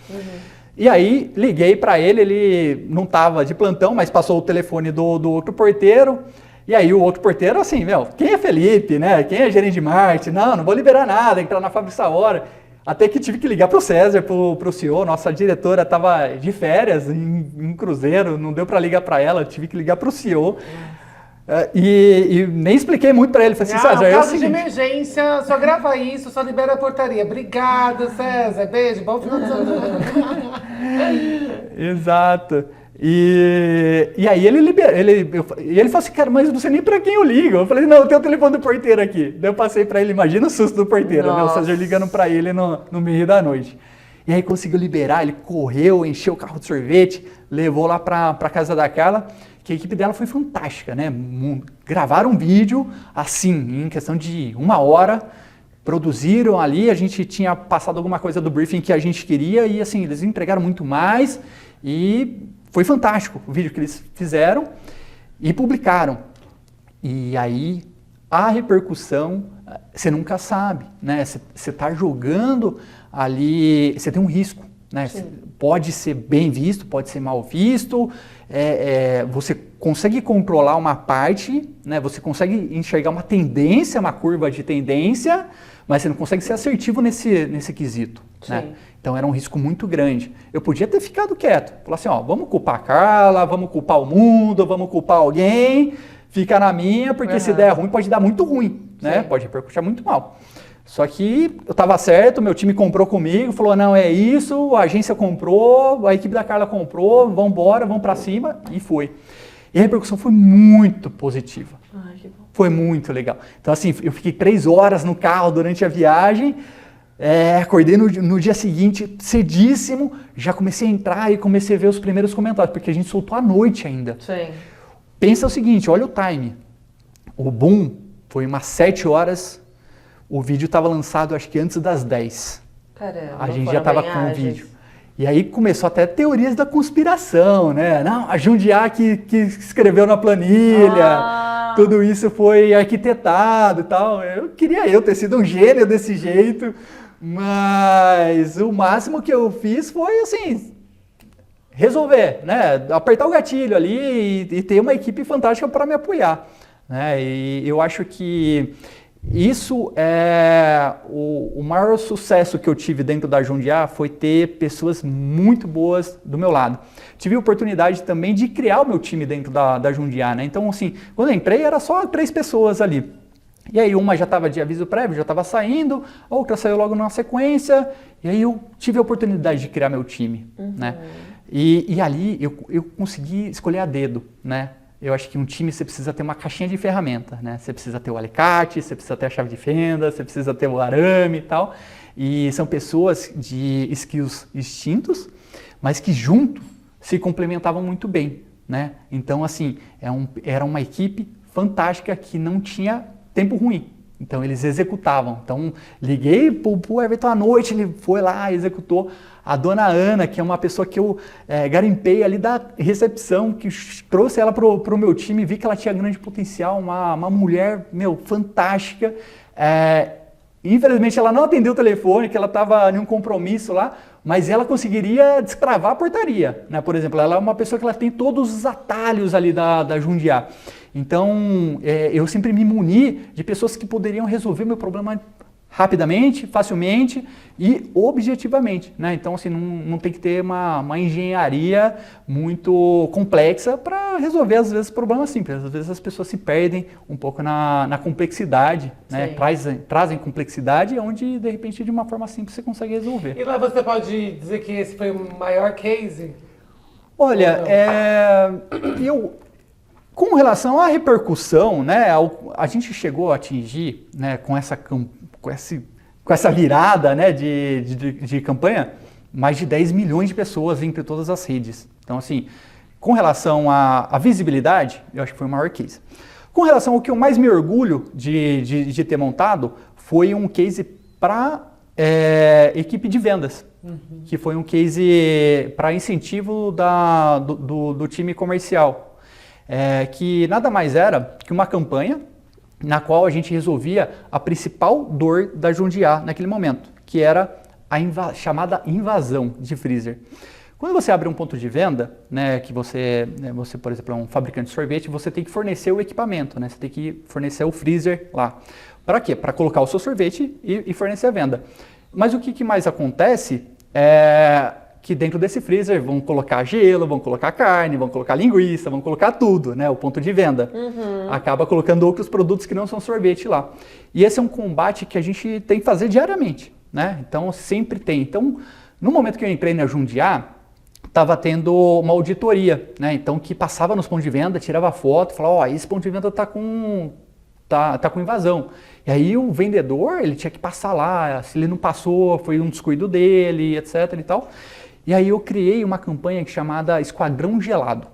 E aí liguei para ele não estava de plantão, mas passou o telefone do outro porteiro. E aí o outro porteiro, assim, quem é Felipe, né? Quem é gerente de marketing? Não vou liberar nada, entrar na fábrica essa hora. Até que tive que ligar para o César, para o CEO, nossa diretora estava de férias em cruzeiro, não deu para ligar para ela, tive que ligar para o CEO. E nem expliquei muito para ele, falei assim, César, caso de emergência, só grava isso, só libera a portaria. Obrigada, César, beijo, bom final de semana. Exato. E aí ele falou assim, cara, mas não sei nem pra quem eu ligo. Eu falei, não, eu tenho o telefone do porteiro aqui. Daí eu passei pra ele, imagina o susto do porteiro, né? O César ligando pra ele no meio da noite. E aí conseguiu liberar, ele correu, encheu o carro de sorvete, levou lá pra casa da Carla, que a equipe dela foi fantástica, né? Gravaram um vídeo, assim, em questão de 1 hora, produziram ali, a gente tinha passado alguma coisa do briefing que a gente queria e assim, eles entregaram muito mais e foi fantástico o vídeo que eles fizeram e publicaram. E aí a repercussão, você nunca sabe, né? Você está jogando ali, você tem um risco, né? Pode ser bem visto, pode ser mal visto, você consegue controlar uma parte, né? Você consegue enxergar uma tendência, uma curva de tendência, mas você não consegue ser assertivo nesse quesito, né? Então era um risco muito grande. Eu podia ter ficado quieto, falar assim, vamos culpar a Carla, vamos culpar o mundo, vamos culpar alguém, fica na minha, porque se der ruim, pode dar muito ruim, né? Pode repercutir muito mal. Só que eu estava certo, meu time comprou comigo, falou, não, é isso, a agência comprou, a equipe da Carla comprou, vamos embora, vamos para cima, e foi. E a repercussão foi muito positiva. Ai, que bom. Foi muito legal. Então, assim, eu fiquei 3 horas no carro durante a viagem, acordei no dia seguinte, cedíssimo, já comecei a entrar e comecei a ver os primeiros comentários, porque a gente soltou à noite ainda. Sim. Pensa o seguinte, olha o time. O boom foi umas 7 horas, o vídeo estava lançado acho que antes das 10. Caramba, A gente já foram estava bem com o ágeis. vídeo. E aí começou até teorias da conspiração, né? Não, a Jundiá que escreveu na planilha, tudo isso foi arquitetado e tal. Eu queria ter sido um gênio desse jeito, mas o máximo que eu fiz foi, assim, resolver, né? Apertar o gatilho ali e ter uma equipe fantástica para me apoiar, né? E eu acho que isso é o maior sucesso que eu tive dentro da Jundiá foi ter pessoas muito boas do meu lado. Tive a oportunidade também de criar o meu time dentro da Jundiá, né? Então, assim, quando eu entrei era só 3 pessoas ali. E aí uma já estava de aviso prévio, já estava saindo, a outra saiu logo na sequência, e aí eu tive a oportunidade de criar meu time, né? E ali eu consegui escolher a dedo, né? Eu acho que um time você precisa ter uma caixinha de ferramenta, né? Você precisa ter o alicate, você precisa ter a chave de fenda, você precisa ter o arame e tal. E são pessoas de skills distintos, mas que junto se complementavam muito bem, né? Então, assim, era uma equipe fantástica que não tinha tempo ruim. Então, eles executavam. Então, liguei pro Everton à noite, ele foi lá, executou. A dona Ana, que é uma pessoa que eu garimpei ali da recepção, que trouxe ela pro meu time, vi que ela tinha grande potencial, uma mulher, fantástica. Infelizmente, ela não atendeu o telefone, que ela estava em um compromisso lá, mas ela conseguiria descravar a portaria, né? Por exemplo, ela é uma pessoa que ela tem todos os atalhos ali da Jundiá. Então, eu sempre me muni de pessoas que poderiam resolver meu problema rapidamente, facilmente e objetivamente, né? Então, assim, não tem que ter uma engenharia muito complexa para resolver, às vezes, problemas simples. Às vezes as pessoas se perdem um pouco na complexidade, né? Trazem complexidade onde, de repente, de uma forma simples você consegue resolver. E lá você pode dizer que esse foi o maior case? Olha, com relação à repercussão, né, a gente chegou a atingir, né, com essa virada, né, de campanha, mais de 10 milhões de pessoas entre todas as redes. Então, assim, com relação à visibilidade, eu acho que foi o maior case. Com relação ao que eu mais me orgulho de ter montado, foi um case para equipe de vendas, que foi um case para incentivo do time comercial. Que nada mais era que uma campanha na qual a gente resolvia a principal dor da Jundiá naquele momento, que era a chamada invasão de freezer. Quando você abre um ponto de venda, né, que você, por exemplo, é um fabricante de sorvete, você tem que fornecer o equipamento, né, você tem que fornecer o freezer lá. Para quê? Para colocar o seu sorvete e fornecer a venda. Mas o que mais acontece é que dentro desse freezer vão colocar gelo, vão colocar carne, vão colocar linguiça, vão colocar tudo, né? O ponto de venda. Acaba colocando outros produtos que não são sorvete lá. E esse é um combate que a gente tem que fazer diariamente, né? Então, sempre tem. Então, no momento que eu entrei na Jundiá, estava tendo uma auditoria, né? Então, que passava nos pontos de venda, tirava foto, falava, esse ponto de venda está com invasão. E aí o vendedor, ele tinha que passar lá, se ele não passou, foi um descuido dele, etc e tal. E aí eu criei uma campanha chamada Esquadrão Gelado.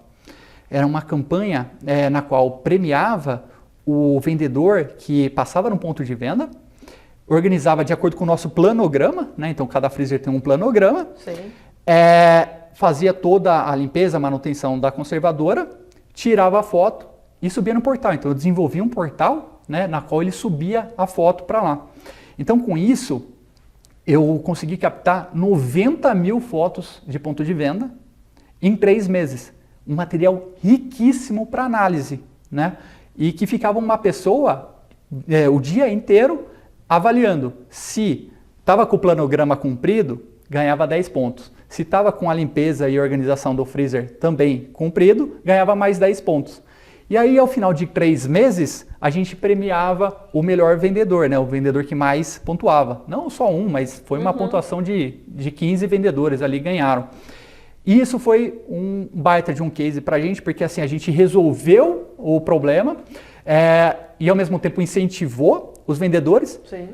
Era uma campanha na qual premiava o vendedor que passava no ponto de venda, organizava de acordo com o nosso planograma, né? Então cada freezer tem um planograma. Sim. Fazia toda a limpeza, a manutenção da conservadora, tirava a foto e subia no portal. Então eu desenvolvi um portal, né, na qual ele subia a foto para lá. Então com isso eu consegui captar 90 mil fotos de ponto de venda em 3 meses. Um material riquíssimo para análise, né? E que ficava uma pessoa o dia inteiro avaliando. Se estava com o planograma cumprido, ganhava 10 pontos. Se estava com a limpeza e organização do freezer também cumprido, ganhava mais 10 pontos. E aí, ao final de 3 meses, a gente premiava o melhor vendedor, né? O vendedor que mais pontuava. Não só um, mas foi uma pontuação de 15 vendedores ali ganharam. E isso foi um baita de um case para a gente, porque assim, a gente resolveu o problema e ao mesmo tempo incentivou os vendedores. Sim.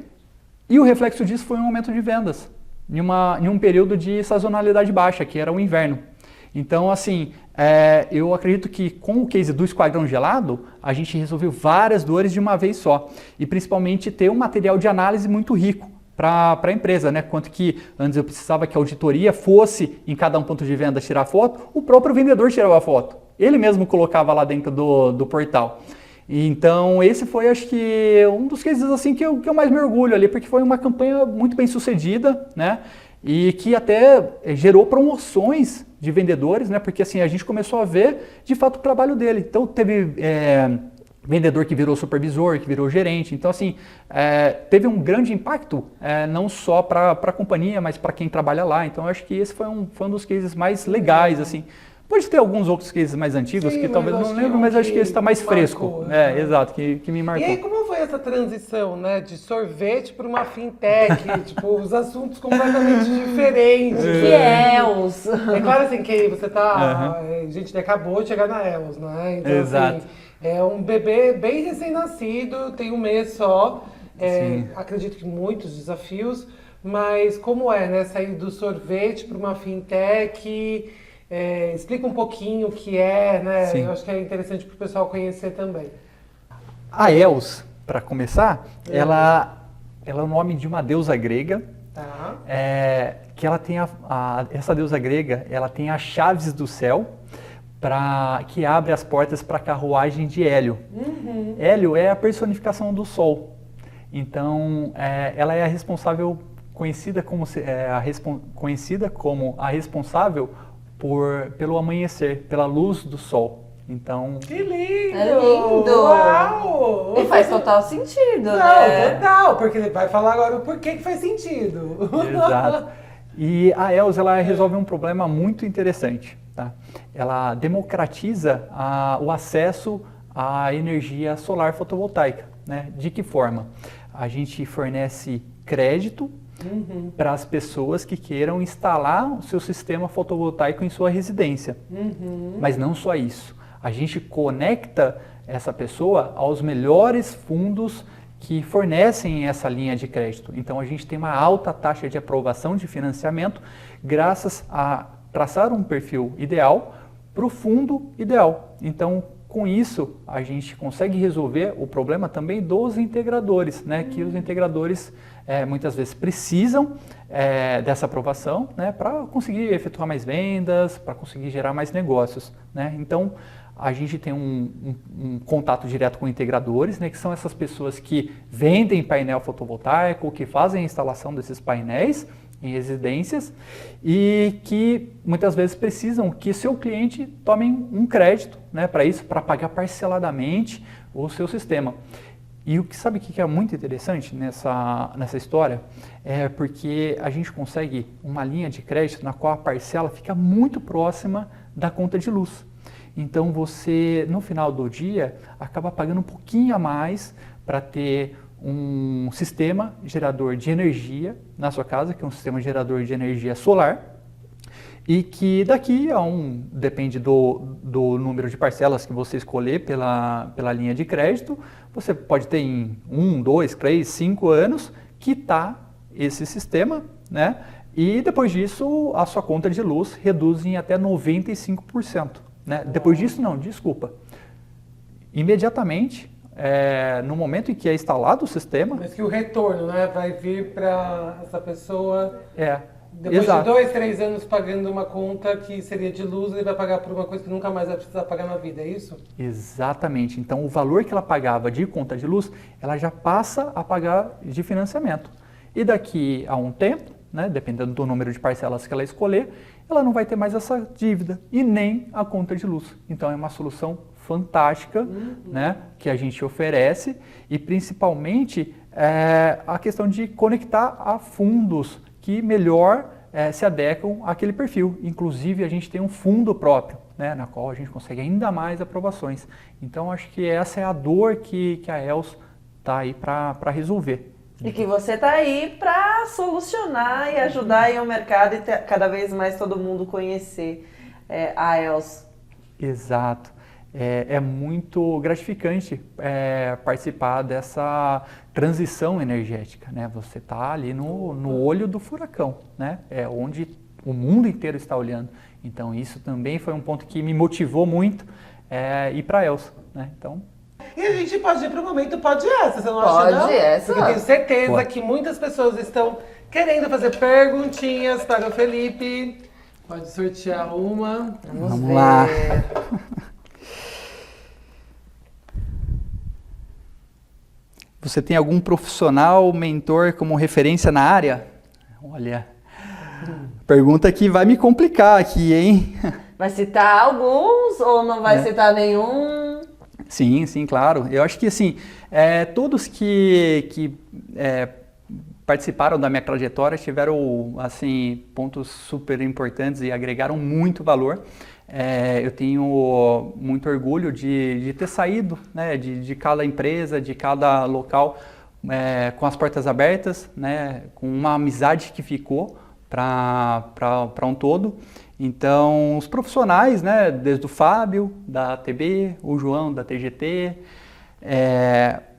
E o reflexo disso foi um aumento de vendas em um período de sazonalidade baixa, que era o inverno. Então, assim, eu acredito que com o case do Esquadrão Gelado, a gente resolveu várias dores de uma vez só. E principalmente ter um material de análise muito rico para a empresa, né? Quanto que antes eu precisava que a auditoria fosse em cada um ponto de venda tirar foto, o próprio vendedor tirava a foto. Ele mesmo colocava lá dentro do portal. Então esse foi, acho que, um dos cases assim que eu mais me orgulho ali, porque foi uma campanha muito bem sucedida, né? E que até gerou promoções de vendedores, né? Porque assim, a gente começou a ver de fato o trabalho dele. Então teve vendedor que virou supervisor, que virou gerente. Então, assim, teve um grande impacto, não só para a companhia, mas para quem trabalha lá. Então, eu acho que esse foi um dos cases mais legais, assim. Pode ter alguns outros cases mais antigos, que talvez não lembro, mas acho que esse está mais fresco. Exato, que me marcou. E aí, como foi essa transição, né, de sorvete para uma fintech? Tipo, os assuntos completamente diferentes. Que Els. É claro, assim, que você tá... Gente, acabou de chegar na Els, né? Então, Exato. Assim, é um bebê bem recém-nascido, tem um mês só. Acredito que muitos desafios, mas como é, né? Sair do sorvete para uma fintech, explica um pouquinho o que é, né? Sim. Eu acho que é interessante para o pessoal conhecer também. A Els, para começar, ela é o nome de uma deusa grega, Tá. que ela tem essa deusa grega, ela tem as chaves do céu, que abre as portas para a carruagem de Hélio. Hélio é a personificação do Sol. Então, ela é a responsável, conhecida como a responsável pelo amanhecer, pela luz do Sol. Então, Que lindo! É lindo! Uau! E faz total sentido, Não, né? total, porque ele vai falar agora o porquê que faz sentido. exato. E a Els, ela resolve um problema muito interessante. Tá? Ela democratiza o acesso à energia solar fotovoltaica. Né? De que forma? A gente fornece crédito para as pessoas que queiram instalar o seu sistema fotovoltaico em sua residência. Mas não só isso. A gente conecta essa pessoa aos melhores fundos que fornecem essa linha de crédito. Então a gente tem uma alta taxa de aprovação de financiamento graças a traçar um perfil ideal para o fundo ideal. Então, com isso, a gente consegue resolver o problema também dos integradores, né? Que os integradores muitas vezes precisam dessa aprovação, né? Para conseguir efetuar mais vendas, para conseguir gerar mais negócios, né? Então, a gente tem um contato direto com integradores, né? Que são essas pessoas que vendem painel fotovoltaico, que fazem a instalação desses painéis em residências e que muitas vezes precisam que seu cliente tome um crédito, né, para isso, para pagar parceladamente o seu sistema. E sabe o que é muito interessante nessa história? É porque a gente consegue uma linha de crédito na qual a parcela fica muito próxima da conta de luz. Então você, no final do dia, acaba pagando um pouquinho a mais para ter um sistema gerador de energia na sua casa, que é um sistema gerador de energia solar, e que daqui depende do número de parcelas que você escolher pela linha de crédito, você pode ter em 1, 2, 3, 5 anos quitar esse sistema, né? E depois disso a sua conta de luz reduz em até 95%. Né? Depois disso não, desculpa. Imediatamente, no momento em que é instalado o sistema... Mas que o retorno, né, vai vir para essa pessoa... Depois exato. de 2, 3 anos pagando uma conta que seria de luz, ele vai pagar por uma coisa que nunca mais vai precisar pagar na vida, é isso? Exatamente. Então, o valor que ela pagava de conta de luz, ela já passa a pagar de financiamento. E daqui a um tempo, né, dependendo do número de parcelas que ela escolher, ela não vai ter mais essa dívida e nem a conta de luz. Então, é uma solução fantástica, né, que a gente oferece e principalmente a questão de conectar a fundos que melhor se adequam àquele perfil. Inclusive, a gente tem um fundo próprio, né, na qual a gente consegue ainda mais aprovações. Então, acho que essa é a dor que a Els está aí para resolver. E que você tá aí para solucionar e ajudar aí o mercado e cada vez mais todo mundo conhecer a ELS. Exato. É muito gratificante participar dessa transição energética, né? Você está ali no olho do furacão, né? É onde o mundo inteiro está olhando. Então isso também foi um ponto que me motivou muito ir para a ELS, né? Então, e a gente pode ir para o momento Pode Essa, você não acha, não? Pode essa. Porque eu tenho certeza Pode. que muitas pessoas estão querendo fazer perguntinhas para o Felipe. Pode sortear uma. Vamos lá. Você tem algum profissional, mentor como referência na área? Olha, pergunta que vai me complicar aqui, hein? Vai citar alguns ou não vai citar nenhum? Sim, claro. Eu acho que assim, todos que participaram da minha trajetória tiveram assim pontos super importantes e agregaram muito valor. Eu tenho muito orgulho de ter saído, né, de cada empresa, de cada local com as portas abertas, né, com uma amizade que ficou para um todo. Então, os profissionais, né, desde o Fábio, da TB, o João, da TGT,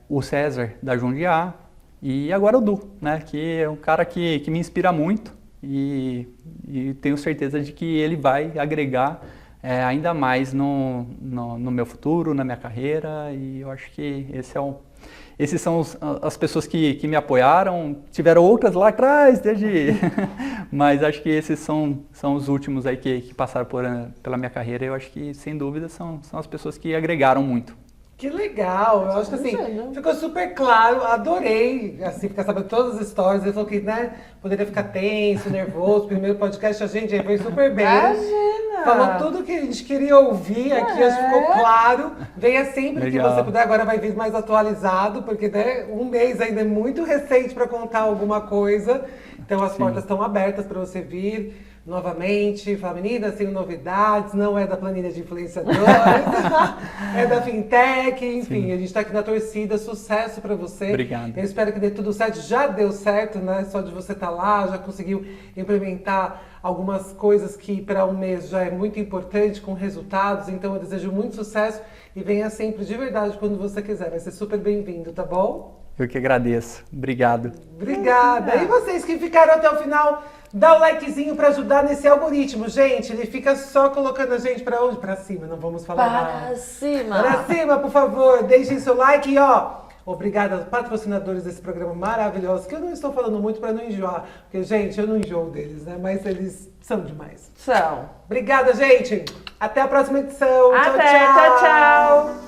o César, da Jundiá, e agora o Du, né, que é um cara que me inspira muito e tenho certeza de que ele vai agregar ainda mais no meu futuro, na minha carreira, e eu acho que esses são as pessoas que me apoiaram. Tiveram outras lá atrás, mas acho que esses são os últimos aí que passaram pela minha carreira. Eu acho que, sem dúvida, são as pessoas que agregaram muito. Que legal, eu acho que assim, ficou super claro, adorei, assim, ficar sabendo todas as histórias. Ele falou que, né, poderia ficar tenso, nervoso, primeiro podcast, a gente foi super bem. Imagina! Falou tudo que a gente queria ouvir aqui, acho que ficou claro. Venha sempre que você puder, agora vai vir mais atualizado, porque, né, um mês ainda é muito recente para contar alguma coisa. Então as portas estão abertas para você vir novamente, falar, meninas, tenho novidades, não é da planilha de influenciadores, é da Fintech, enfim, a gente está aqui na torcida, sucesso para você. Obrigado. Eu espero que dê tudo certo, já deu certo, né, só de você estar lá, já conseguiu implementar algumas coisas que para um mês já é muito importante, com resultados, então eu desejo muito sucesso e venha sempre de verdade quando você quiser, vai ser super bem-vindo, tá bom? Eu que agradeço. Obrigado. Obrigada. E vocês que ficaram até o final, dá o likezinho para ajudar nesse algoritmo, gente. Ele fica só colocando a gente para onde? Para cima, não vamos falar nada. Para cima. Para cima, por favor. Deixem seu like e obrigada aos patrocinadores desse programa maravilhoso, que eu não estou falando muito para não enjoar, porque, gente, eu não enjoo deles, né? Mas eles são demais. São. Obrigada, gente. Até a próxima edição. Até, tchau, tchau.